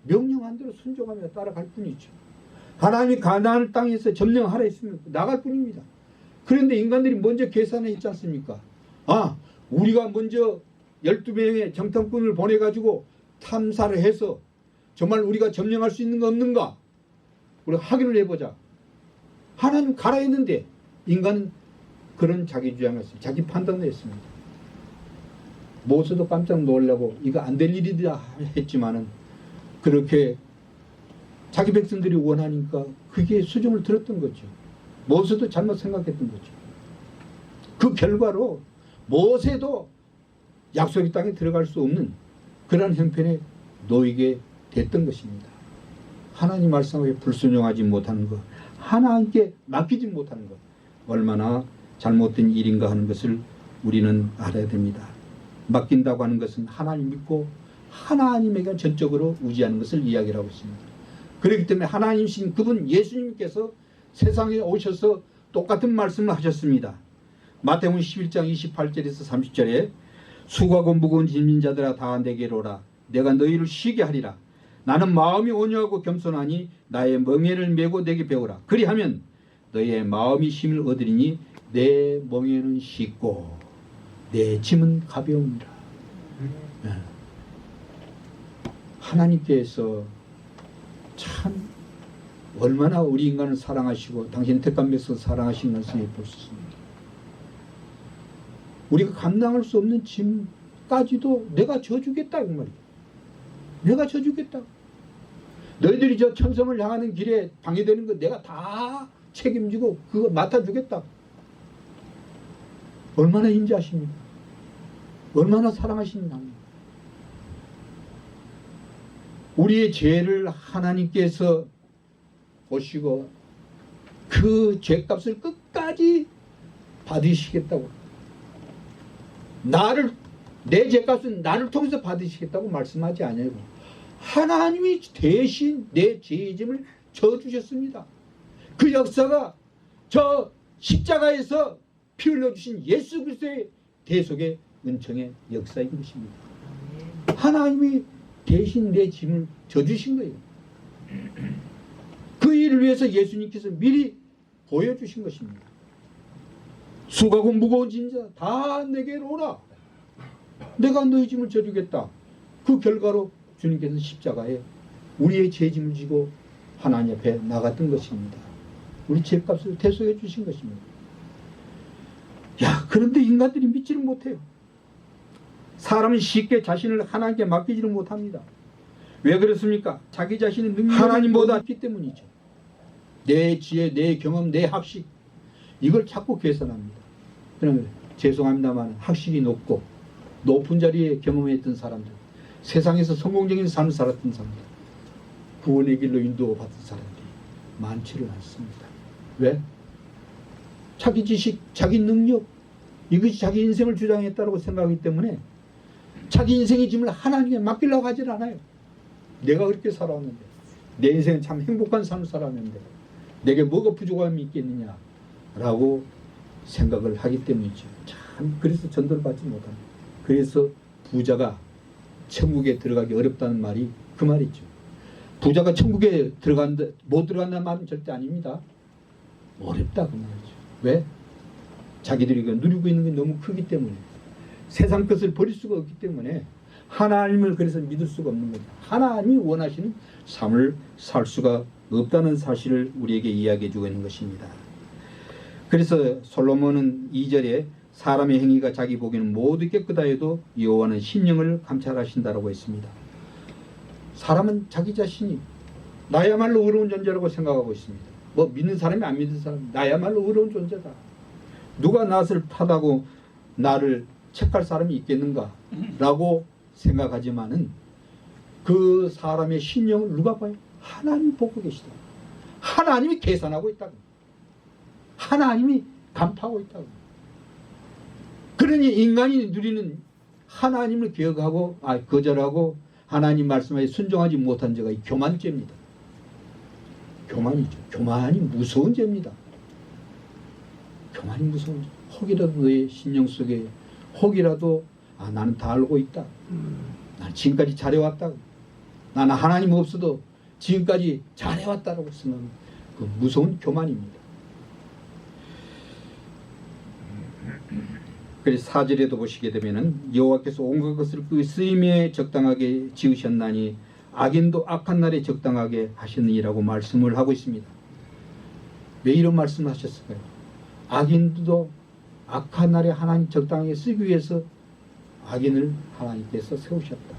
명령한 대로 순종하며 따라갈 뿐이죠. 하나님이 가나안 땅에서 점령하라 했으면 나갈 뿐입니다. 그런데 인간들이 먼저 계산해 있지 않습니까? 아, 우리가 먼저 12명의 정탐꾼을 보내가지고 탐사를 해서 정말 우리가 점령할 수 있는 거 없는가? 우리가 확인을 해보자. 하나님 가라 했는데 인간은 그런 자기 주장을 했습니다. 자기 판단을 했습니다. 모세도 깜짝 놀라고 이거 안 될 일이다 했지만은 그렇게 자기 백성들이 원하니까 그게 수정을 들었던 거죠. 모세도 잘못 생각했던 거죠. 그 결과로 모세도 약속의 땅에 들어갈 수 없는 그러한 형편에 놓이게 됐던 것입니다. 하나님 말씀에 불순종하지 못하는 것, 하나님께 맡기지 못하는 것, 얼마나 잘못된 일인가 하는 것을 우리는 알아야 됩니다. 맡긴다고 하는 것은 하나님 믿고 하나님에게 전적으로 의지하는 것을 이야기를 하고 있습니다. 그렇기 때문에 하나님이신 그분 예수님께서 세상에 오셔서 똑같은 말씀을 하셨습니다. 마태복음 11장 28절에서 30절에 수고하고 무거운 짐진 자들아 다 내게로 오라. 내가 너희를 쉬게 하리라. 나는 마음이 온유하고 겸손하니 나의 멍에를 메고 내게 배우라. 그리하면 너희의 마음이 힘을 얻으리니 내 멍에는 쉽고 내 짐은 가벼우니라. 하나님께서 참 얼마나 우리 인간을 사랑하시고 당신 택한 백성 사랑하시는 것을 볼 수 있습니다. 우리가 감당할 수 없는 짐까지도 내가 져주겠다 그 말이에요. 내가 져주겠다. 너희들이 저 천성을 향하는 길에 방해되는 거 내가 다 책임지고 그거 맡아주겠다. 얼마나 인자하십니까? 얼마나 사랑하시는 하나님. 우리의 죄를 하나님께서 보시고 그 죄값을 끝까지 받으시겠다고, 내 죄값은 나를 통해서 받으시겠다고 말씀하지 않아요. 하나님이 대신 내 죄의 짐을 져주셨습니다. 그 역사가 저 십자가에서 피 흘려주신 예수 그리스도의 대속의 은총의 역사인 것입니다. 하나님이 대신 내 짐을 져주신 거예요. 그 일을 위해서 예수님께서 미리 보여주신 것입니다. 수고하고 무거운 짐자 다 내게로 오라. 내가 너희 짐을 져주겠다. 그 결과로 주님께서 십자가에 우리의 죄짐을 지고 하나님 앞에 나갔던 것입니다. 우리 죄값을 대속해 주신 것입니다. 야, 그런데 인간들이 믿지를 못해요. 사람은 쉽게 자신을 하나님께 맡기지를 못합니다. 왜 그렇습니까? 자기 자신의 능력을 하나님보다 높기 때문이죠. 내 지혜, 내 경험, 내 학식, 이걸 자꾸 계산합니다. 그러면 죄송합니다만 학식이 높고 높은 자리에 경험했던 사람들, 세상에서 성공적인 삶을 살았던 사람들, 구원의 길로 인도받은 사람들이 많지를 않습니다. 왜? 자기 지식, 자기 능력, 이것이 자기 인생을 주장했다고 생각하기 때문에 자기 인생의 짐을 하나님께 맡기려고 하질 않아요. 내가 그렇게 살아왔는데, 내 인생은 참 행복한 삶을 살았는데 내게 뭐가 부족함이 있겠느냐 라고 생각을 하기 때문이죠. 참 그래서 전도를 받지 못합니다. 그래서 부자가 천국에 들어가기 어렵다는 말이 그 말이죠. 부자가 천국에 못 들어간다는 말은 절대 아닙니다. 어렵다 그 말이죠. 왜? 자기들이 누리고 있는 게 너무 크기 때문에 세상 것을 버릴 수가 없기 때문에 하나님을 그래서 믿을 수가 없는 거죠. 하나님이 원하시는 삶을 살 수가 없다는 사실을 우리에게 이야기해 주고 있는 것입니다. 그래서 솔로몬은 2절에 사람의 행위가 자기 보기에는 모두 깨끗하 해도 여호와는 심령을 감찰하신다라고 했습니다. 사람은 자기 자신이 나야말로 의로운 존재라고 생각하고 있습니다. 뭐 믿는 사람이 안 믿는 사람이 나야말로 의로운 존재다. 누가 낯을 파다고 나를 책할 사람이 있겠는가 라고 생각하지만은 그 사람의 심령을 누가 봐요? 하나님이 보고 계시다. 하나님이 계산하고 있다고. 하나님이 간파하고 있다고. 그러니 인간이 누리는 하나님을 기억하고 거절하고 하나님 말씀에 순종하지 못한 죄가 이 교만죄입니다. 교만이죠. 교만이 무서운 죄입니다. 교만이 무서운 죄. 혹이라도 너의 심령 속에 혹이라도 나는 다 알고 있다. 나는 지금까지 잘해왔다. 나는 하나님 없어도 지금까지 잘해왔다라고 생각하는 그 무서운 교만입니다. 그래서 4절에도 보시게 되면은 여호와께서 온갖 것을 그 쓰임에 적당하게 지으셨나니 악인도 악한 날에 적당하게 하셨느니라고 말씀을 하고 있습니다. 왜 이런 말씀을 하셨을까요? 악인도 악한 날에 하나님 적당하게 쓰기 위해서 악인을 하나님께서 세우셨다.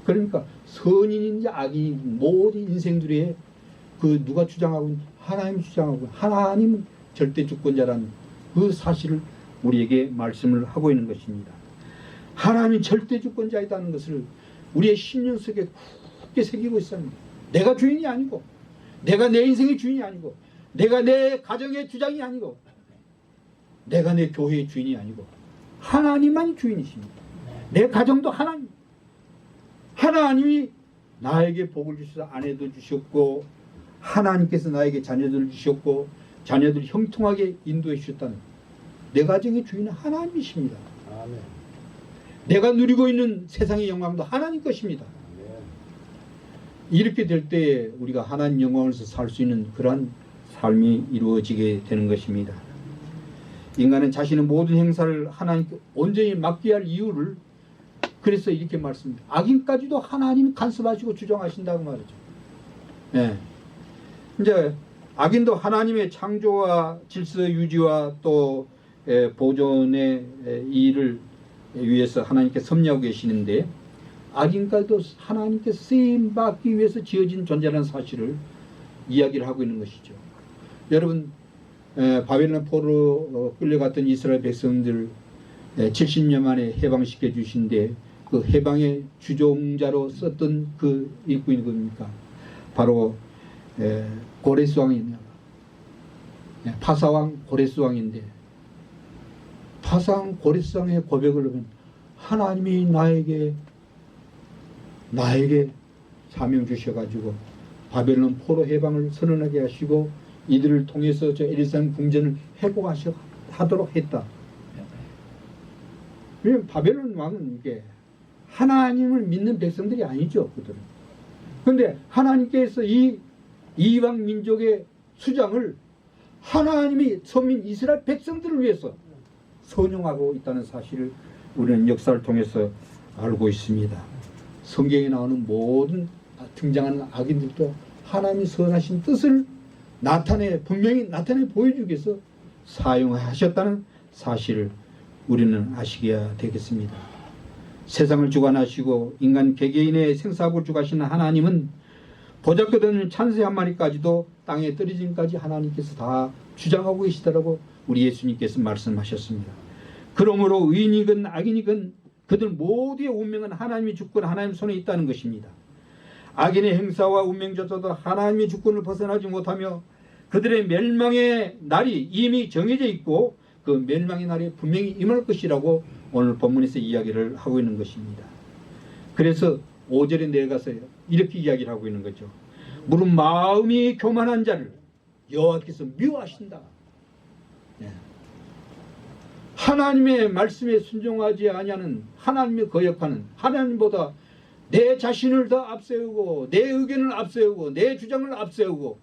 그러니까 선인인지 악인인지 모든 인생들의 그 누가 주장하고 있는 하나님이 주장하고 있는 하나님은 절대 주권자라는 그 사실을 우리에게 말씀을 하고 있는 것입니다. 하나님이 절대 주권자이다는 것을 우리의 심령 속에 굳게 새기고 있습니다. 내가 주인이 아니고 내가 내 인생의 주인이 아니고 내가 내 가정의 주장이 아니고 내가 내 교회의 주인이 아니고 하나님만이 주인이십니다. 내 가정도 하나님. 하나님이 나에게 복을 주셔서 아내도 주셨고 하나님께서 나에게 자녀들을 주셨고 자녀들을 형통하게 인도해 주셨다는 내 가정의 주인은 하나님이십니다. 아멘. 내가 누리고 있는 세상의 영광도 하나님 것입니다. 아멘. 이렇게 될 때 우리가 하나님 영광에서 살 수 있는 그러한 삶이 이루어지게 되는 것입니다. 인간은 자신의 모든 행사를 하나님께 온전히 맡겨야 할 이유를 그래서 이렇게 말씀합니다. 악인까지도 하나님이 간섭하시고 주정하신다고 말이죠. 네. 이제 악인도 하나님의 창조와 질서 유지와 또 보존의 일을 위해서 하나님께 섭리하고 계시는데 악인까지도 하나님께 쓰임 받기 위해서 지어진 존재라는 사실을 이야기를 하고 있는 것이죠. 여러분 바벨론 포로 끌려갔던 이스라엘 백성들 70년 만에 해방시켜 주신데 그 해방의 주종자로 썼던 그 일꾼이 뭡니까? 바로 고레스 왕입니다. 파사왕 고레스 왕인데 파사왕 고레스 왕의 고백을 하면 하나님이 나에게 사명 주셔가지고 바벨론 포로 해방을 선언하게 하시고 이들을 통해서 저 예루살렘 궁전을 회복하도록 했다. 왜냐하면 바벨론 왕은 이게 하나님을 믿는 백성들이 아니죠, 그들은. 그런데 하나님께서 이 이방 민족의 수장을 하나님이 선민 이스라엘 백성들을 위해서 선용하고 있다는 사실을 우리는 역사를 통해서 알고 있습니다. 성경에 나오는 모든 등장하는 악인들도 하나님이 선하신 뜻을 분명히 나타내 보여주기 위해서 사용하셨다는 사실을 우리는 아시게 되겠습니다. 세상을 주관하시고 인간 개개인의 생사를 주관하시는 하나님은 보잘것없는 찬새 한 마리까지도 땅에 떨어짐까지 하나님께서 다 주장하고 계시다라고 우리 예수님께서 말씀하셨습니다. 그러므로 의인이건 악인이건 그들 모두의 운명은 하나님의 주권, 하나님 손에 있다는 것입니다. 악인의 행사와 운명조차도 하나님의 주권을 벗어나지 못하며 그들의 멸망의 날이 이미 정해져 있고 그 멸망의 날이 분명히 임할 것이라고 오늘 본문에서 이야기를 하고 있는 것입니다. 그래서 5절에 내려가서 이렇게 이야기를 하고 있는 거죠. 무릇 마음이 교만한 자를 여호와께서 미워하신다. 하나님의 말씀에 순종하지 아니하는 하나님의 거역하는 하나님보다 내 자신을 더 앞세우고 내 의견을 앞세우고 내 주장을 앞세우고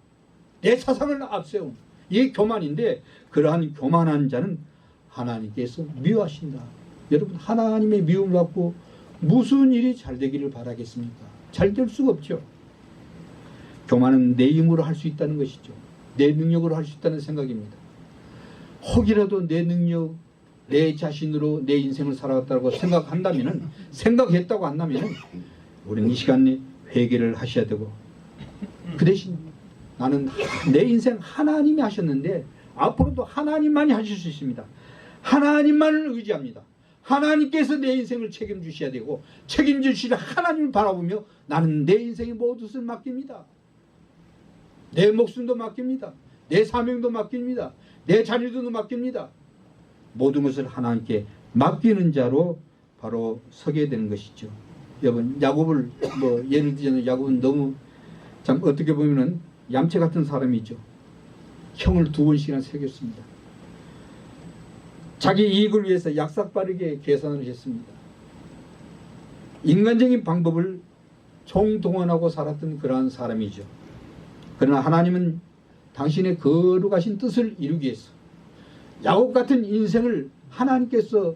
내 사상을 앞세우고 이게 교만인데 그러한 교만한 자는 하나님께서 미워하신다. 여러분, 하나님의 미움을 받고 무슨 일이 잘 되기를 바라겠습니까? 잘 될 수가 없죠. 교만은 내 힘으로 할 수 있다는 것이죠. 내 능력으로 할 수 있다는 생각입니다. 혹이라도 내 능력, 내 자신으로 내 인생을 살아갔다고 생각했다고 한다면 우리는 이 시간에 회개를 하셔야 되고, 그 대신 나는 내 인생 하나님이 하셨는데 앞으로도 하나님만이 하실 수 있습니다. 하나님만을 의지합니다. 하나님께서 내 인생을 책임주셔야 되고, 책임주시는 하나님을 바라보며 나는 내 인생의 모든 것을 맡깁니다. 내 목숨도 맡깁니다. 내 사명도 맡깁니다. 내 자녀도 맡깁니다. 모든 것을 하나님께 맡기는 자로 바로 서게 되는 것이죠. 여러분, 야곱을 예를 들자면 야곱은 너무 참 어떻게 보면은 얌체 같은 사람이죠. 형을 2번씩이나 새겼습니다. 자기 이익을 위해서 약삭빠르게 계산을 했습니다. 인간적인 방법을 총동원하고 살았던 그러한 사람이죠. 그러나 하나님은 당신의 거룩하신 뜻을 이루기 위해서 야곱 같은 인생을 하나님께서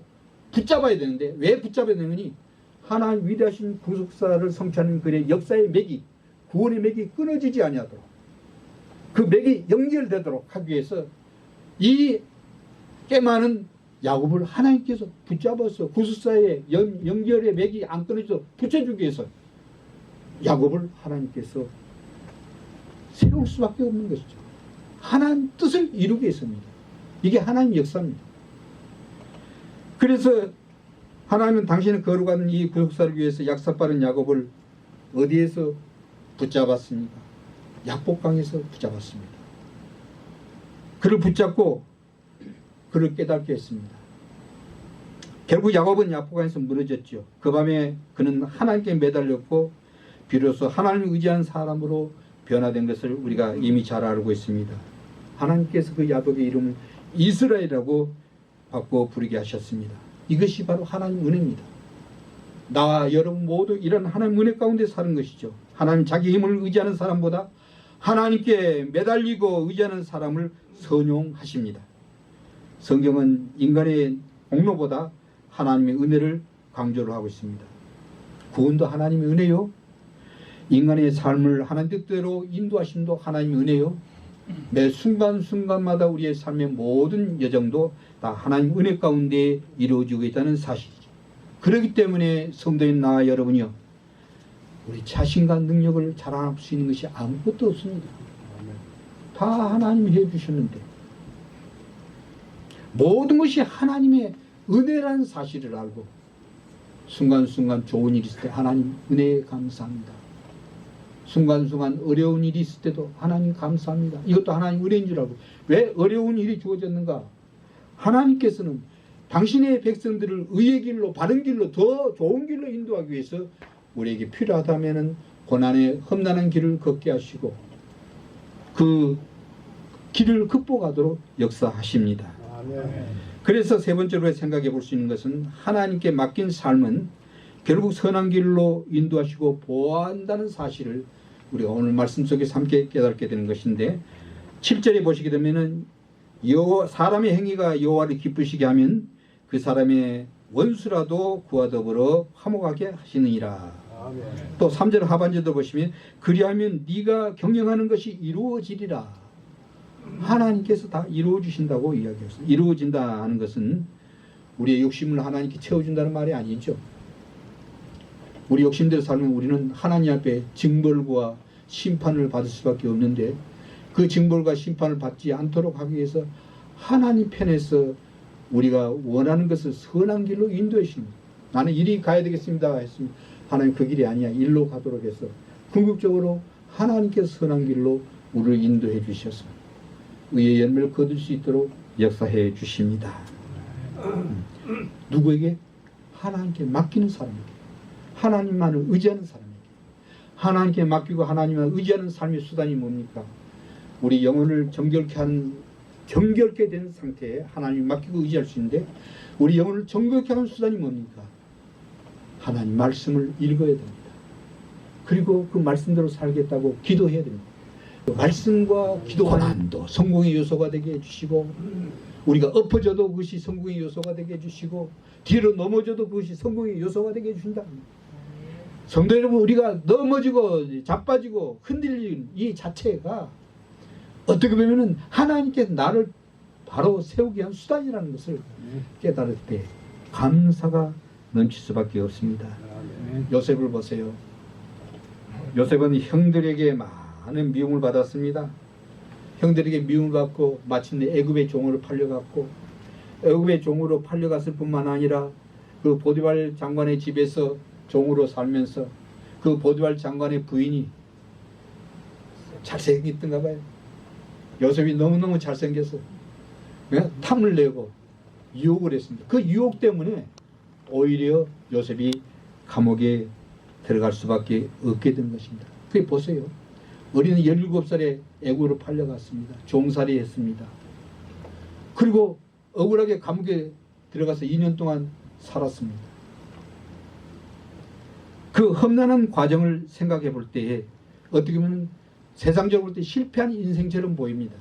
붙잡아야 되는데, 왜 붙잡아야 되느니 하나님 위대하신 구속사를 성취하는 그의 역사의 맥이, 구원의 맥이 끊어지지 아니하도록, 그 맥이 연결되도록 하기 위해서 이 꽤 많은 야곱을 하나님께서 붙잡아서 구속사의 연결의 맥이 안 끊어져서 붙여주기 위해서 야곱을 하나님께서 세울 수밖에 없는 것이죠. 하나님 뜻을 이루기 위해서입니다. 이게 하나님 역사입니다. 그래서 하나님은 당신의 거룩한 이 구속사를 위해서 약삭빠른 야곱을 어디에서 붙잡았습니까? 약복강에서 붙잡았습니다. 그를 붙잡고 그를 깨닫게 했습니다. 결국 야곱은 약복강에서 무너졌죠. 그 밤에 그는 하나님께 매달렸고 비로소 하나님을 의지한 사람으로 변화된 것을 우리가 이미 잘 알고 있습니다. 하나님께서 그 야곱의 이름을 이스라엘이라고 바꿔 부르게 하셨습니다. 이것이 바로 하나님 은혜입니다. 나와 여러분 모두 이런 하나님 은혜 가운데 사는 것이죠. 하나님 자기 힘을 의지하는 사람보다 하나님께 매달리고 의지하는 사람을 선용하십니다. 성경은 인간의 공로보다 하나님의 은혜를 강조를 하고 있습니다. 구원도 하나님의 은혜요, 인간의 삶을 하나님 뜻대로 인도하심도 하나님의 은혜요, 매 순간순간마다 우리의 삶의 모든 여정도 다 하나님 은혜 가운데 이루어지고 있다는 사실이죠. 그렇기 때문에 성도인 나와 여러분이요, 우리 자신과 능력을 자랑할 수 있는 것이 아무것도 없습니다. 다 하나님이 해주셨는데, 모든 것이 하나님의 은혜라는 사실을 알고 순간순간 좋은 일이 있을 때 하나님 은혜에 감사합니다. 순간순간 어려운 일이 있을 때도 하나님 감사합니다. 이것도 하나님 은혜인 줄 알고. 왜 어려운 일이 주어졌는가? 하나님께서는 당신의 백성들을 의의 길로, 바른 길로, 더 좋은 길로 인도하기 위해서 우리에게 필요하다면 고난의 험난한 길을 걷게 하시고 그 길을 극복하도록 역사하십니다. 그래서 세 번째로 생각해 볼 수 있는 것은 하나님께 맡긴 삶은 결국 선한 길로 인도하시고 보호한다는 사실을 우리가 오늘 말씀 속에서 함께 깨닫게 되는 것인데, 7절에 보시게 되면은 사람의 행위가 여호와를 기쁘시게 하면 그 사람의 원수라도 그와 더불어 화목하게 하시느니라. 또 3절 하반절도 보시면 그리하면 네가 경영하는 것이 이루어지리라. 하나님께서 다 이루어 주신다고 이야기했어요. 이루어진다 하는 것은 우리의 욕심을 하나님께 채워준다는 말이 아니죠. 우리 욕심대로 살면 우리는 하나님 앞에 징벌과 심판을 받을 수밖에 없는데, 그 징벌과 심판을 받지 않도록 하기 위해서 하나님 편에서 우리가 원하는 것을 선한 길로 인도해 주십니다. 나는 이리 가야 되겠습니다 했으면 하나님 그 길이 아니야, 일로 가도록 해서 궁극적으로 하나님께서 선한 길로 우리를 인도해 주셨습니다. 의의 열매를 거둘 수 있도록 역사해 주십니다. 누구에게? 하나님께 맡기는 사람에게, 하나님만을 의지하는 사람에게. 하나님께 맡기고 하나님만 의지하는 삶의 수단이 뭡니까? 우리 영혼을 정결케 된 상태에 하나님 맡기고 의지할 수 있는데, 우리 영혼을 정결케 하는 수단이 뭡니까? 하나님 말씀을 읽어야 됩니다. 그리고 그 말씀대로 살겠다고 기도해야 됩니다. 말씀과 기도 고난도 성공의 요소가 되게 해주시고, 우리가 엎어져도 그것이 성공의 요소가 되게 해주시고, 뒤로 넘어져도 그것이 성공의 요소가 되게 해주신다. 성도 여러분, 우리가 넘어지고 자빠지고 흔들리는 이 자체가 어떻게 보면은 하나님께서 나를 바로 세우기 위한 수단이라는 것을 깨달을 때 감사가 넘칠 수밖에 없습니다. 요셉을 보세요. 요셉은 형들에게 많은 미움을 받았습니다. 형들에게 미움을 받고 마침내 애굽의 종으로 팔려갔고, 애굽의 종으로 팔려갔을 뿐만 아니라 그 보디발 장관의 집에서 종으로 살면서 그 보디발 장관의 부인이 잘생겼던가 봐요. 요셉이 너무너무 잘생겨서 탐을 내고 유혹을 했습니다. 그 유혹 때문에 오히려 요셉이 감옥에 들어갈 수밖에 없게 된 것입니다. 그게 보세요. 어린 17살에 애굽으로 팔려갔습니다. 종살이 했습니다. 그리고 억울하게 감옥에 들어가서 2년 동안 살았습니다. 그 험난한 과정을 생각해 볼 때에 어떻게 보면 세상적으로 볼 때 실패한 인생처럼 보입니다.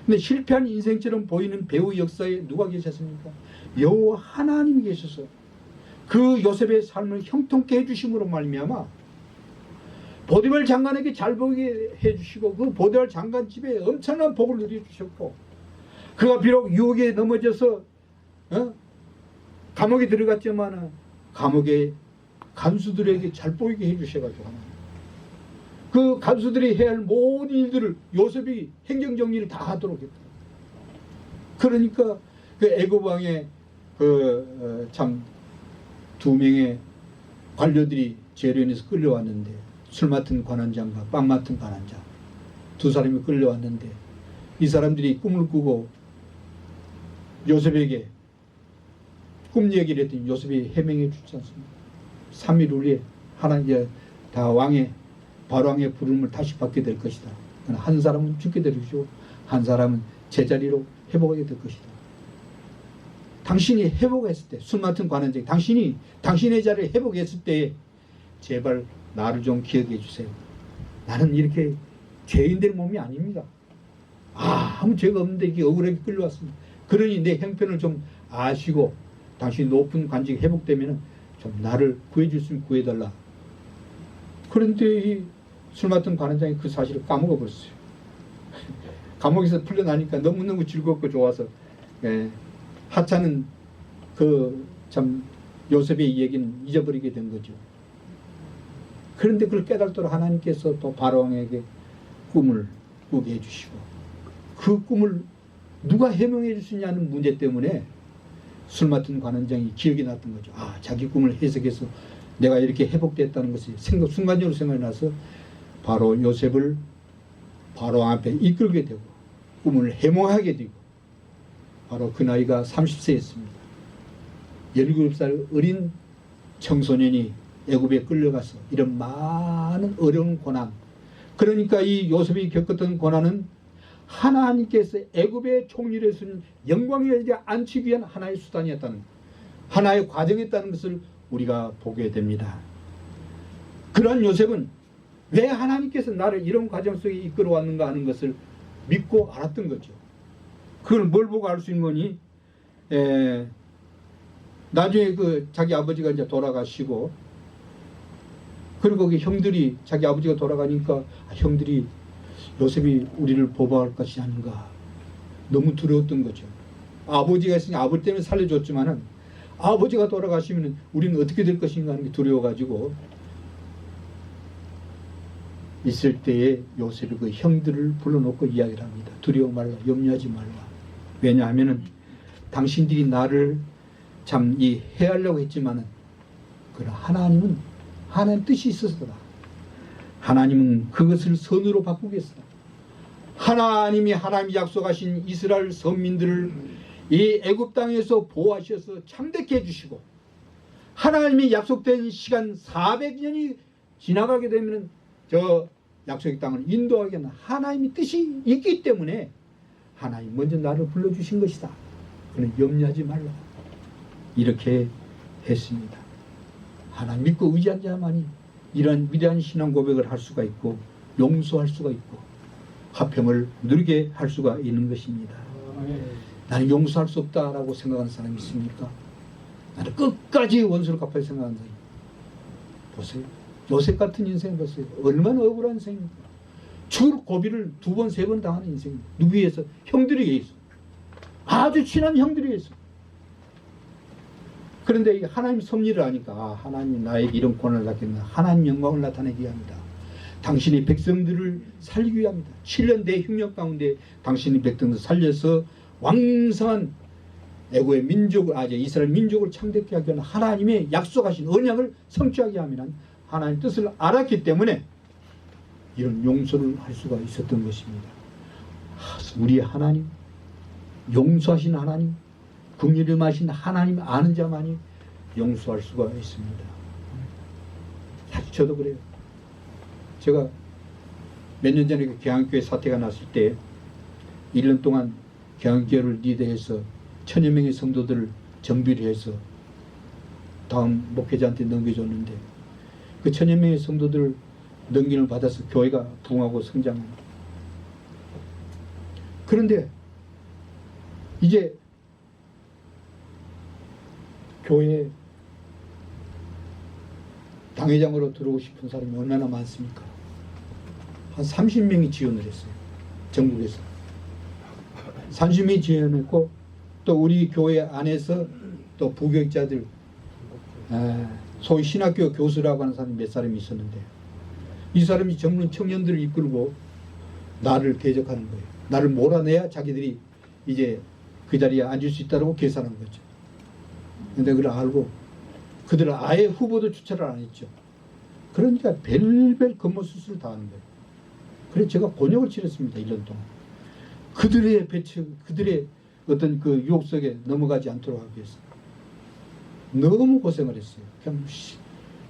근데 실패한 인생처럼 보이는 배우 역사에 누가 계셨습니까? 여호와 하나님이 계셔서 그 요셉의 삶을 형통케 해주심으로 말미암아 보디발 장관에게 잘 보이게 해주시고, 그 보디발 장관 집에 엄청난 복을 누려주셨고, 그가 비록 유혹에 넘어져서 감옥에 들어갔지만 감옥에 간수들에게 잘 보이게 해주셔가지고 그 간수들이 해야 할 모든 일들을 요셉이 행정정리를 다 하도록 했다. 그러니까 그 애굽 왕의 참 2명의 관료들이 재련에서 끌려왔는데, 술 맡은 관원장과 빵 맡은 관원장 2사람이 끌려왔는데, 이 사람들이 꿈을 꾸고 요셉에게 꿈 얘기를 했더니 요셉이 해명해 주지 않습니다. 3일 후에 하나님 다 왕의 바로왕의 부름을 다시 받게 될 것이다. 한 사람은 죽게 될 것이고 한 사람은 제자리로 회복하게 될 것이다. 당신이 회복했을 때, 술 맡은 관원장, 당신이 당신의 자리를 회복했을 때 제발 나를 좀 기억해 주세요. 나는 이렇게 죄인 될 몸이 아닙니다. 아무 죄가 없는데 이게 억울하게 끌려왔습니다. 그러니 내 형편을 좀 아시고 당신 높은 관직이 회복되면 좀 나를 구해줄 수 있으면 구해달라. 그런데 이 술 맡은 관원장이 그 사실을 까먹어버렸어요. 감옥에서 풀려나니까 너무너무 즐겁고 좋아서 하찮은 그 참 요셉의 얘기는 잊어버리게 된 거죠. 그런데 그걸 깨달도록 하나님께서 또 바로왕에게 꿈을 꾸게 해주시고, 그 꿈을 누가 해명해 줄 수 있냐는 문제 때문에 술 맡은 관원장이 기억이 났던 거죠. 자기 꿈을 해석해서 내가 이렇게 회복됐다는 것이 순간적으로 생각이 나서 바로 요셉을 바로왕 앞에 이끌게 되고 꿈을 해몽하게 되고, 바로 그 나이가 30세였습니다. 17살 어린 청소년이 애굽에 끌려가서 이런 많은 어려운 고난, 그러니까 이 요셉이 겪었던 고난은 하나님께서 애굽의 총리를 쓰는 영광에 앉히기 위한 하나의 수단이었다는, 하나의 과정이었다는 것을 우리가 보게 됩니다. 그러한 요셉은 왜 하나님께서 나를 이런 과정 속에 이끌어 왔는가 하는 것을 믿고 알았던 거죠. 그걸 뭘 보고 알 수 있는 거니? 나중에 그 자기 아버지가 이제 돌아가시고, 그리고 그 형들이, 자기 아버지가 돌아가니까 형들이 요셉이 우리를 보복할 것이 아닌가 너무 두려웠던 거죠. 아버지가 있으니 아버지 때문에 살려줬지만은 아버지가 돌아가시면 우리는 어떻게 될 것인가 하는 게 두려워가지고 있을 때에 요셉이 그 형들을 불러놓고 이야기를 합니다. 두려워 말라, 염려하지 말라. 왜냐하면은 당신들이 나를 참 해하려고 했지만은 그러나 하나님은 하나님 뜻이 있었다. 하나님은 그것을 선으로 바꾸겠다. 하나님이 약속하신 이스라엘 선민들을 이 애굽 땅에서 보호하셔서 참되게 해주시고, 하나님이 약속된 시간 400년이 지나가게 되면 저 약속의 땅을 인도하게 하는 하나님의 뜻이 있기 때문에 하나님 먼저 나를 불러주신 것이다. 그는 염려하지 말라. 이렇게 했습니다. 하나님 믿고 의지한 자만이 이런 위대한 신앙 고백을 할 수가 있고 용서할 수가 있고 화평을 누리게 할 수가 있는 것입니다. 나는 용서할 수 없다라고 생각하는 사람이 있습니까? 나는 끝까지 원수를 갚아야 생각하는 사람이 보세요. 요셉 같은 인생 보세요. 얼마나 억울한 인생입니까? 죽을 고비를 2번, 3번 당하는 인생입니다. 누구 위해서? 형들에 의해서. 아주 친한 형들에 의해서. 그런데 하나님 섭리를 아니까 하나님이 나에게 이런 고난을 받겠나. 하나님 영광을 나타내기 위함이다. 당신의 백성들을 살리기 위함이다. 7년 대흉년 가운데 당신의 백성들을 살려서 왕성한 애고의 민족을, 이스라엘 민족을 창대케 하기 위한 하나님의 약속하신 언약을 성취하게 하면 하나님의 뜻을 알았기 때문에 이런 용서를 할 수가 있었던 것입니다. 우리 하나님, 용서하신 하나님, 긍휼하신 하나님 아는 자만이 용서할 수가 있습니다. 사실 저도 그래요. 제가 몇 년 전에 개항교회 사태가 났을 때 1년 동안 개항교회를 리드해서 1000여 명의 성도들을 정비를 해서 다음 목회자한테 넘겨줬는데 그 1000여 명의 성도들을 넘김을 받아서 교회가 부흥하고 성장합니다. 그런데 이제 교회에 당회장으로 들어오고 싶은 사람이 얼마나 많습니까? 한 30명이 지원을 했어요. 전국에서. 30명이 지원했고 또 우리 교회 안에서 또 부교육자들 소위 신학교 교수라고 하는 사람이 몇 사람이 있었는데 이 사람이 젊은 청년들을 이끌고 나를 대적하는 거예요. 나를 몰아내야 자기들이 이제 그 자리에 앉을 수 있다고 계산한 거죠. 근데 그걸 알고 그들은 아예 후보도 추천을 안 했죠. 그러니까 별별 겁모수술을 다 하는 거예요. 그래서 제가 곤욕을 치렀습니다. 1년 동안. 그들의 배척, 그들의 어떤 그 유혹 속에 넘어가지 않도록 하기 위해서 너무 고생을 했어요. 그냥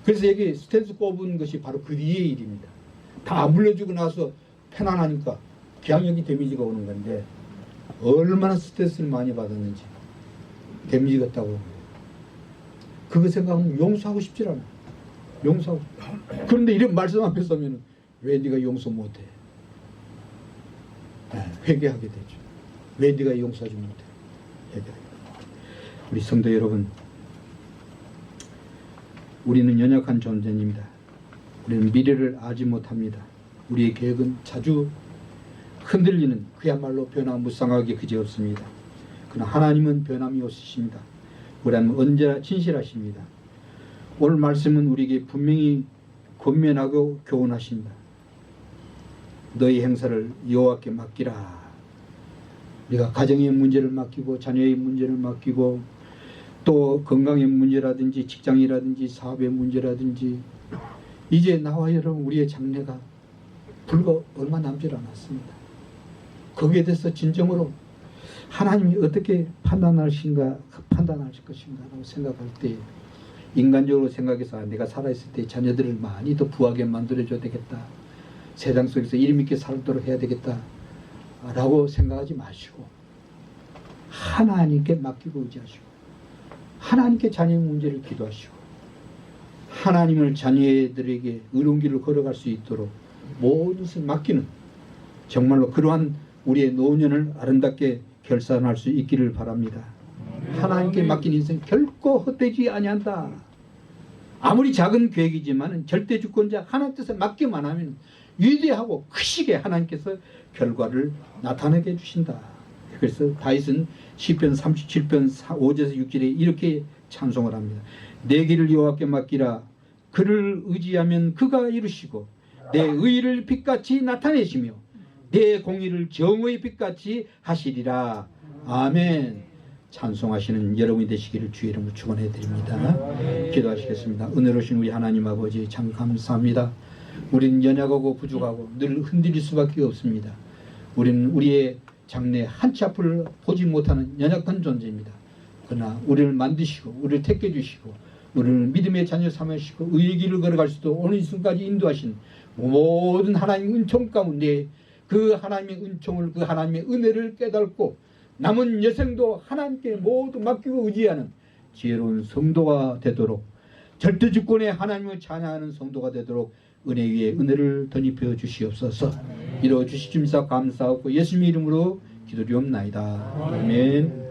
그래서 여기 스탠스 꼽은 것이 바로 그 뒤의 일입니다. 다 물려주고 나서 편안하니까 기억력이 데미지가 오는 건데 얼마나 스트레스를 많이 받았는지 데미지가 있다고. 그거 생각하면 용서하고 싶지 않아. 용서하고. 그런데 이런 말씀 앞에서 하면 왜 네가 용서 못해? 회개하게 되죠. 왜 네가 용서하지 못해? 회개하게. 우리 성도 여러분, 우리는 연약한 존재입니다. 우리는 미래를 알지 못합니다. 우리의 계획은 자주 흔들리는 그야말로 변화무쌍하게 그지없습니다. 그러나 하나님은 변함이 없으십니다. 우리 하나님은 언제나 진실하십니다. 오늘 말씀은 우리에게 분명히 권면하고 교훈하십니다. 너희 행사를 여호와께 맡기라. 우리가 가정의 문제를 맡기고 자녀의 문제를 맡기고 또 건강의 문제라든지 직장이라든지 사업의 문제라든지 이제 나와 여러분 우리의 장래가 불과 얼마 남질 않았습니다. 거기에 대해서 진정으로 하나님이 어떻게 판단하실 것인가 라고 생각할 때 인간적으로 생각해서 내가 살아있을 때 자녀들을 많이 더 부하게 만들어줘야 되겠다. 세상 속에서 이름 있게 살도록 해야 되겠다 라고 생각하지 마시고 하나님께 맡기고 의지하시고 하나님께 자녀의 문제를 기도하시고 하나님을 자녀들에게 의로운 길을 걸어갈 수 있도록 모든 것을 맡기는 정말로 그러한 우리의 노년을 아름답게 결산할 수 있기를 바랍니다. 하나님께 맡긴 인생 결코 헛되지 아니한다. 아무리 작은 계획이지만 절대 주권자 하나님 뜻에 맡기만 하면 위대하고 크시게 하나님께서 결과를 나타내게 해주신다. 그래서 다윗은 시편 37편 5절에서 6절에 이렇게 찬송을 합니다. 내 길을 여호와께 맡기라. 그를 의지하면 그가 이루시고 내 의를 빛같이 나타내시며 내 공의를 정의의 빛같이 하시리라. 아멘. 찬송하시는 여러분이 되시기를 주의 이름으로 축원해 드립니다. 기도하시겠습니다. 은혜로우신 우리 하나님 아버지 참 감사합니다. 우리는 연약하고 부족하고 늘 흔들릴 수밖에 없습니다. 우리는 우리의 장래 한치 앞을 보지 못하는 연약한 존재입니다. 그러나 우리를 만드시고 우리를 택해 주시고 우리를 믿음의 자녀 삼으시고 의의 길을 걸어갈 수도 오늘 이 순간까지 인도하신 모든 하나님의 은총 가운데 그 하나님의 은총을 그 하나님의 은혜를 깨닫고 남은 여생도 하나님께 모두 맡기고 의지하는 지혜로운 성도가 되도록 절대 주권의 하나님을 찬양하는 성도가 되도록 은혜 위에 은혜를 덧입혀 주시옵소서. 이루어 주시옵소서. 감사하고 예수님의 이름으로 기도드리옵나이다. 아멘.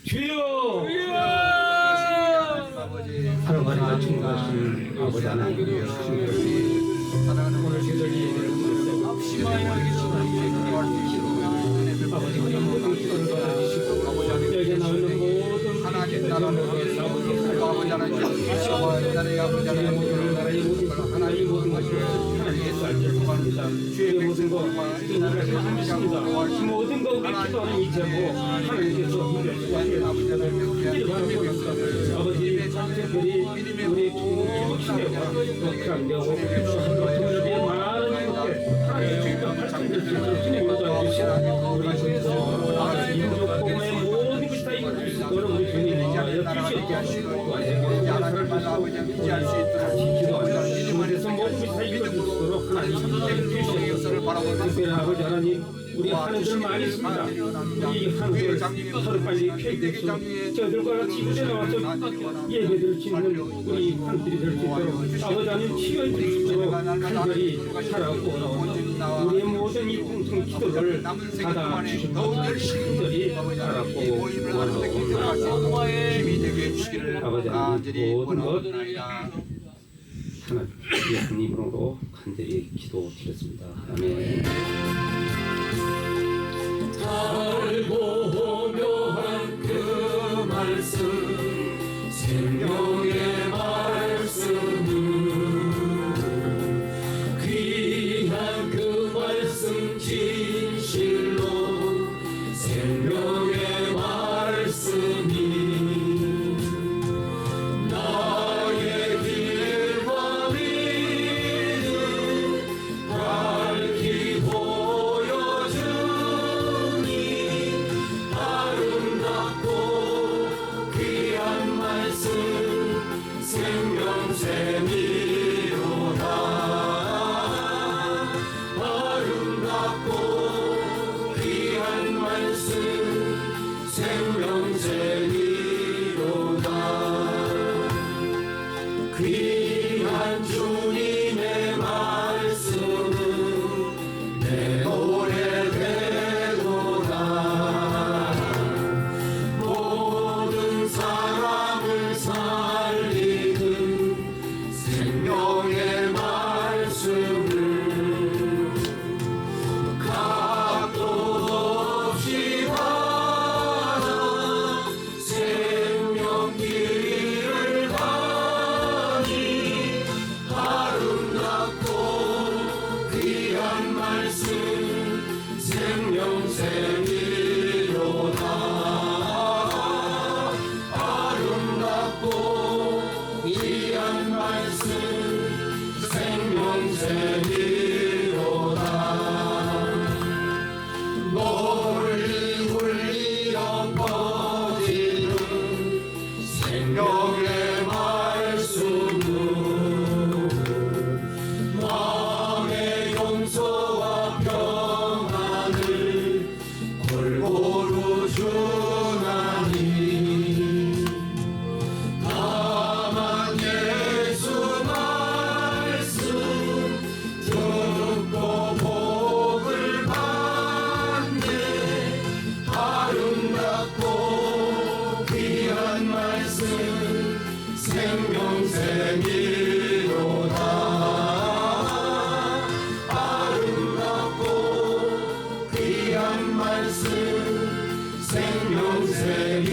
주여! 하나님과 충만하신 아버지 하나님이여 사랑하는 오늘 여기 나오는 모든 하나님 나라를 아버지 하나님 주시옵소서. 하나님 아버지 하나님 나라의 모든 하나의 모든 것을 하나님께서 알게 구합니다. 주의 모든 것 하나님께서 하십니다. 모든 것 우리 기도하는 이 제목 하나님께서 이루어주시옵소서. 아버지 특별히 우리 기도 시대와 또 강대하고 통일을 위해 많은 것들 하나님께서 발전될 수 있도록 진행하자 주시옵소서. 우리 민족 복음의 모든 것이 다 이루어질 수 있도록 우리 주님과 주시옵소서. 같이 기도하자. 주님께서 모든 것이 다 이루어질 수 있도록 하나님 주시옵소서. 특별히 아버지 하나님 우리 하늘들 많이 있습니다. 우리 하늘들 서로 빨리 펴입수 저들과 같이 무대 나와서 예배를 짓는 우리 하늘들이 될 수 있도록 아버지 하나님 치유해 주십시오. 간절히 살아오고 우리의 모든 이 통통 기도를 받아 주십시오. 간절히 살아오고 아버지 하나님 모든 것 하나 예수님 이름으로 간절히 기도드렸습니다. 아멘. 달 보며 한 그 말씀 생명의 말씀은 귀한 그 말씀 진실로 생명의 말씀이 나의 길과 믿음 밝히 보여주니 아름답고 귀한 말씀 생명샘이로다. 아름답고 귀한 말씀 생명샘이로다. 귀한 주님의 말씀은 내 노래 되도다. 모든 사람을 살리는 생명의 말씀을 각도 없이 받아 생명 길을 가니 아름답고 귀한 말씀 생명샘이로다. 아름답고 귀한 말씀 생명샘이로다. 널리 울리어 퍼지는 생명의 말씀은 마음의 용서와 평안을 골고루 주나니 다만 예수 말씀 듣고 복을 받네. 아름답고 귀한 말씀 생명샘이로다. 아름답고 귀한 말씀 생명샘이로다.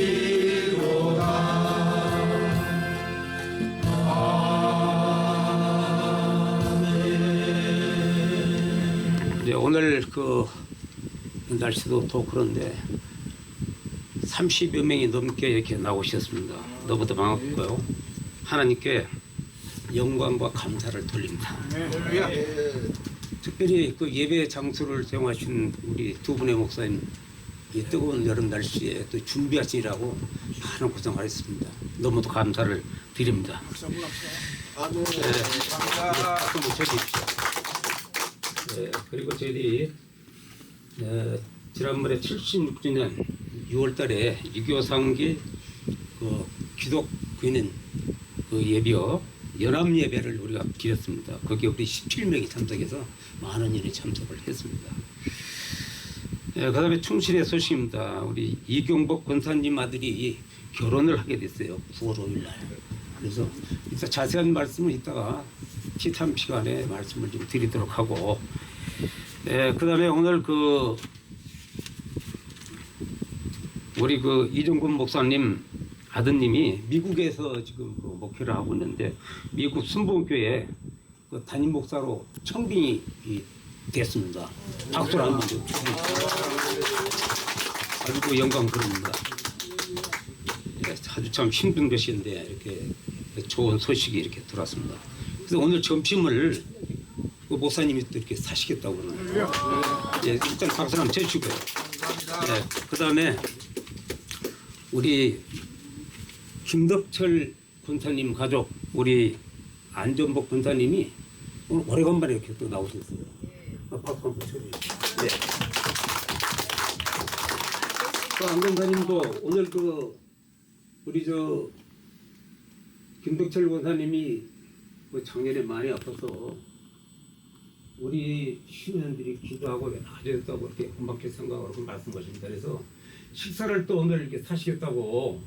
네, 오늘 그 날씨도 더 그런데 30여 명이 넘게 이렇게 나오셨습니다. 너무도 반갑고요. 하나님께 영광과 감사를 돌립니다. 특별히 그 예배 장소를 제공하신 우리 두 분의 목사님, 이 뜨거운 여름 날씨에 또 준비하시느라고 많은 고생하셨습니다. 너무도 감사를 드립니다. 네, 박수 쳐주십시오. 네, 그리고 저희들이 지난번에 76주년 6월달에 6.25 상기 그 기독교인 그 예비역 연합 예배를 우리가 드렸습니다. 거기에 우리 17명이 참석해서 많은 일이 참석을 했습니다. 그다음에 충실의 소식입니다. 우리 이경복 권사님 아들이 결혼을 하게 됐어요. 9월 5일 날. 그래서 이따 자세한 말씀은 이따가 티타임 시간에 말씀을 좀 드리도록 하고, 그다음에 오늘 우리 이종근 목사님 아드님이 미국에서 지금 목회를 하고 있는데 미국 순복음교회 담임 목사로 청빙이 됐습니다. 박수를 한번 좀 아주 영광 그럽니다. 아주 참 힘든 것인데 이렇게 좋은 소식이 이렇게 들어왔습니다. 그래서 오늘 점심을 목사님이 또 이렇게 사시겠다고 그러네요. 일단 박수 한번 쳐주고요. 그다음에 우리 김덕철 권사님 가족, 우리 안전복 권사님이 오늘 오래간만에 이렇게 또 나오셨어요. 박수 한번 쳐주세요. 네. 안 권사님도 오늘 우리 김덕철 권사님이 작년에 많이 아파서 우리 신우년들이 기도하고 나아졌다고 이렇게 고맙게 생각하고 말씀하십니다. 그래서 식사를 또 오늘 이렇게 사시겠다고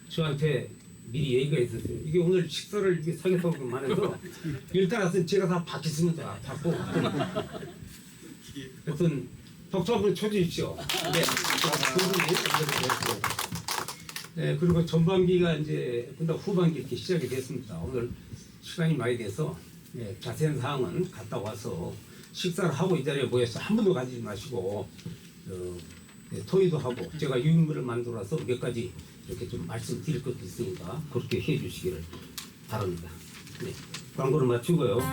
저한테 미리 얘기가 있었어요. 이게 오늘 식사를 이렇게 사겠다고 말해서 일단은 제가 다 받겠습니다. 받고. 하여튼 박수 한번 쳐주십시오. 네, 그리고 전반기가 이제 끝나고 후반기 이렇게 시작이 됐습니다. 오늘 시간이 많이 돼서 자세한 사항은 갔다 와서 식사를 하고 이 자리에 모여서 한 번도 가지지 마시고 토의도 하고 제가 유인물을 만들어서 몇 가지 이렇게 좀 말씀드릴 것도 있으니까 그렇게 해주시기를 바랍니다. 네, 광고를 마치고요. 네.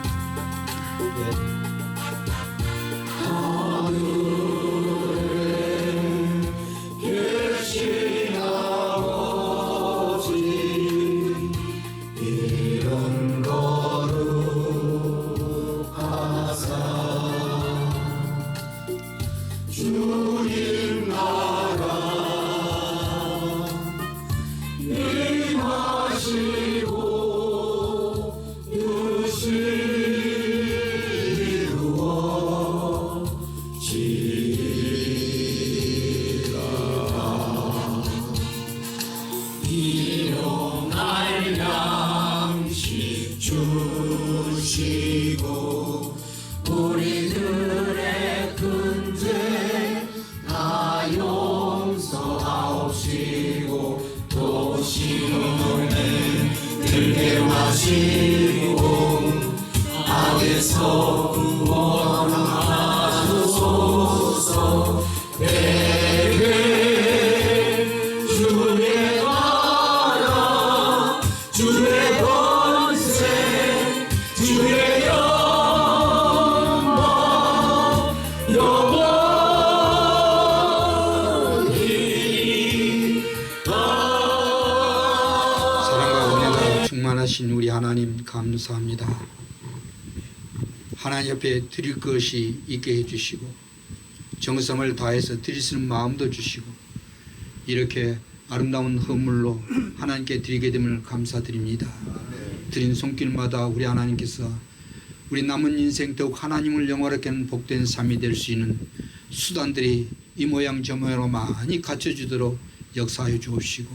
주님 나라 임하시고 뜻이 이루어지리라. 일용할 양식 주시고 우리들의 큰 죄 다 용서하옵시고 또 시험을 들게 마시고 악에서 구원하소서. 내게 주의 나라 주의 권세 주의 영광 영원히. 사랑과 은혜가 충만하신 우리 하나님 감사합니다. 하나님 옆에 드릴 것이 있게 해주시고 정성을 다해서 드릴 수 있는 마음도 주시고 이렇게 아름다운 헌물로 하나님께 드리게 됨을 감사드립니다. 드린 손길마다 우리 하나님께서 우리 남은 인생 더욱 하나님을 영화롭게 하는 복된 삶이 될 수 있는 수단들이 이 모양 저 모양으로 많이 갖춰주도록 역사해 주옵시고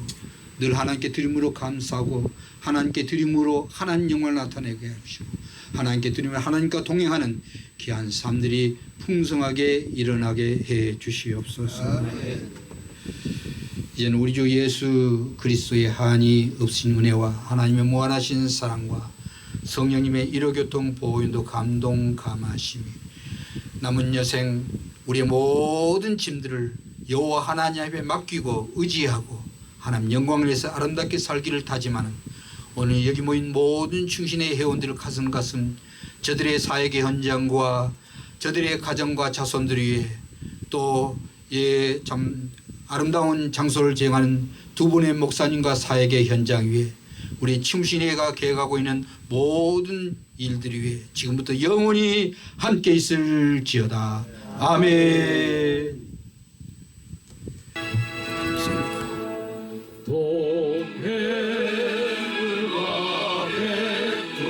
늘 하나님께 드림으로 감사하고 하나님께 드림으로 하나님 영광을 나타내게 하시고 하나님께 드리며 하나님과 동행하는 귀한 삶들이 풍성하게 일어나게 해 주시옵소서. 이제는 우리 주 예수 그리스도의 한이 없으신 은혜와 하나님의 무한하신 사랑과 성령님의 일호교통 보호인도 감동 감하심이 남은 여생 우리의 모든 짐들을 여호와 하나님 앞에 맡기고 의지하고 하나님 영광을 위해서 아름답게 살기를 다짐하는 오늘 여기 모인 모든 충신의 회원들을 가슴 저들의 사역의 현장과 저들의 가정과 자손들 위해 또 참 아름다운 장소를 제공하는 두 분의 목사님과 사역의 현장 위에 우리 충신회가 계획하고 있는 모든 일들을 위해 지금부터 영원히 함께 있을지어다. 아멘. 동행과 백두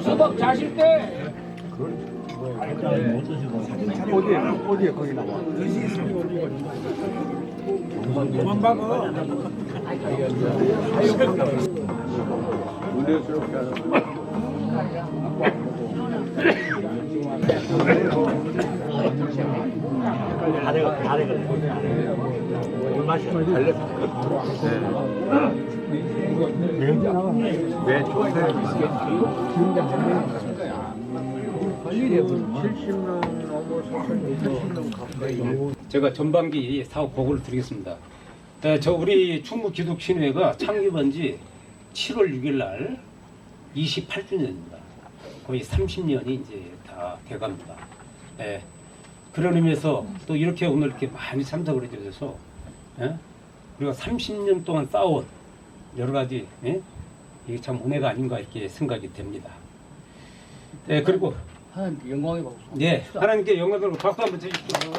수박 자실 때 어디에 거기 나와? 제가 전반기 사업 보고를 드리겠습니다. 저 우리 충무기독신회가 창립한 지 7월 6일 날 28주년입니다. 거의 30년이 이제 다 돼갑니다. 예. 그런 의미에서 또 이렇게 오늘 이렇게 많이 참석을 해주셔서 우리가 30년 동안 쌓아온 여러 가지 이게 참 은혜가 아닌가 이렇게 생각이 됩니다. 네, 그리고 하나님께 영광이 받고 네, 하나님께 영광을 받고 박수 한번 쳐주십시오.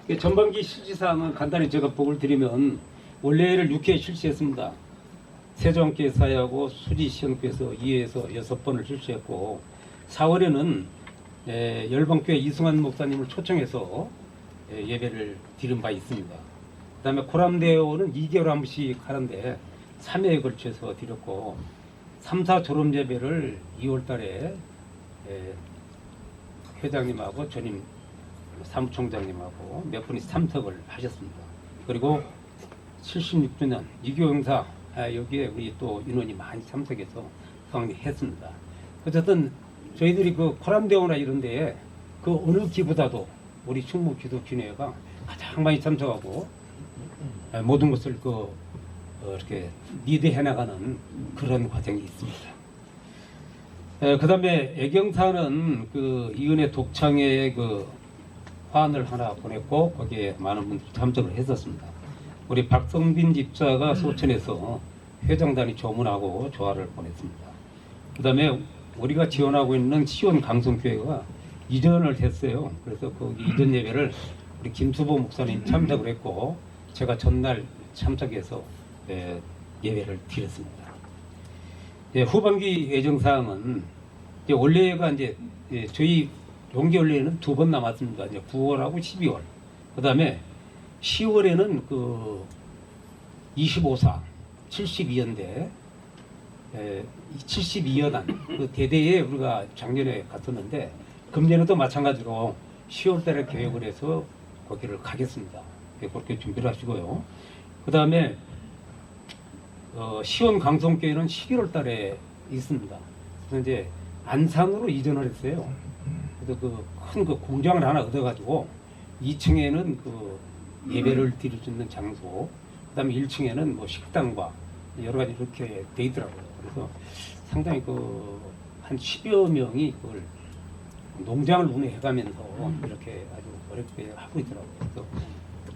네. 전반기 실시사항은 간단히 제가 보고를 드리면 원래를 6회 실시했습니다. 세종교회 사회하고 수지시형교회에서 2회에서 6번을 실시했고 4월에는 열방교회 이승환 목사님을 초청해서 예배를 드린 바 있습니다. 그 다음에 고람대오는 2개월 한 번씩 하는데 3회에 걸쳐서 드렸고 3, 4 졸업 예배를 2월 달에 회장님하고 전임 사무총장님하고 몇 분이 참석을 하셨습니다. 그리고 76주년 이교행사 여기에 우리 또 인원이 많이 참석해서 성행했습니다. 어쨌든 저희들이 그 코람대오나 이런 데에 그 어느 기보다도 우리 충무기독신회가 가장 많이 참석하고 모든 것을 이렇게 리드해 나가는 그런 과정이 있습니다. 그 다음에 애경사는 그 이은혜 독창회의 그 화환을 하나 보냈고 거기에 많은 분들이 참석을 했었습니다. 우리 박성빈 집사가 소천에서 회장단이 조문하고 조화를 보냈습니다. 그 다음에 우리가 지원하고 있는 시원 강성교회가 이전을 했어요. 그래서 거기 이전 예배를 우리 김수보 목사님 참석을 했고 제가 전날 참석해서 예배를 드렸습니다. 후반기 예정사항은 원래가 이제 저희 용기 원래는 2번 남았습니다. 이제 9월하고 12월. 그 다음에 10월에는 그 25사 72연대 72여단 그 대대에 우리가 작년에 갔었는데 금년에도 마찬가지로 10월달에 계획을 해서 거기를 가겠습니다. 그렇게 준비를 하시고요. 그 다음에 시원 강성교회는 11월달에 있습니다. 그래서 이제 안산으로 이전을 했어요. 그래서 그 큰 그 공장을 하나 얻어가지고 2층에는 그 예배를 드릴 수 있는 장소, 그 다음에 1층에는 뭐 식당과 여러 가지 이렇게 돼 있더라고요. 그래서 상당히 한 10여 명이 그걸 농장을 운営해가면서 이렇게 아주 어렵게 하고 있더라고요. 그래서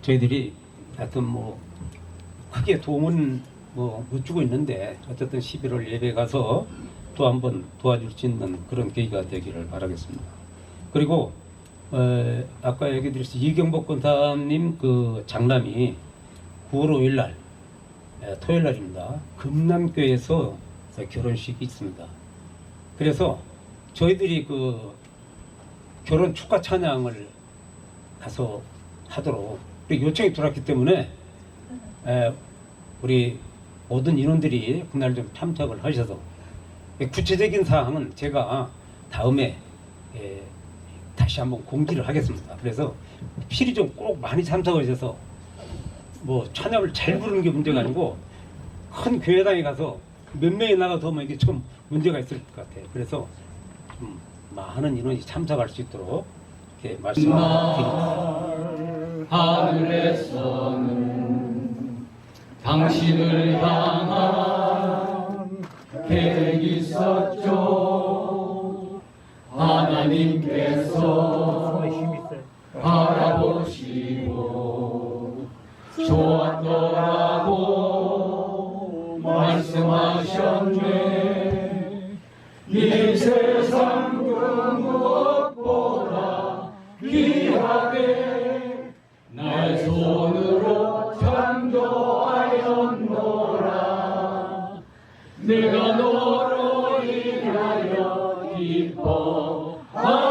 저희들이 하여튼 뭐 크게 도움은 못 주고 있는데 어쨌든 11월 예배 가서 또 한번 도와줄 수 있는 그런 계기가 되기를 바라겠습니다. 그리고 아까 얘기 드렸듯이 이경복 권사님 그 장남이 9월 5일 날 토요일 날입니다. 금남교회에서 결혼식이 있습니다. 그래서 저희들이 그 결혼 축하 찬양을 가서 하도록 요청이 들어왔기 때문에 우리 모든 인원들이 그날 좀 참석을 하셔서 구체적인 사항은 제가 다음에 다시 한번 공지를 하겠습니다. 그래서 필히 좀 꼭 많이 참석을 하셔서 뭐 찬양을 잘 부르는 게 문제가 아니고 큰 교회당에 가서 몇 명이 나가서 뭐 이게 좀 문제가 있을 것 같아요. 그래서 좀 많은 인원이 참석할 수 있도록 이렇게 말씀드립니다. 하늘에서는 당신을 향한 계획이 있었죠. 하나님께서 바라보시고 좋았더라고 말씀하셨네. 이 세상 그 무엇보다 귀하게 날 손으로 창조하였노라. 기뻐하며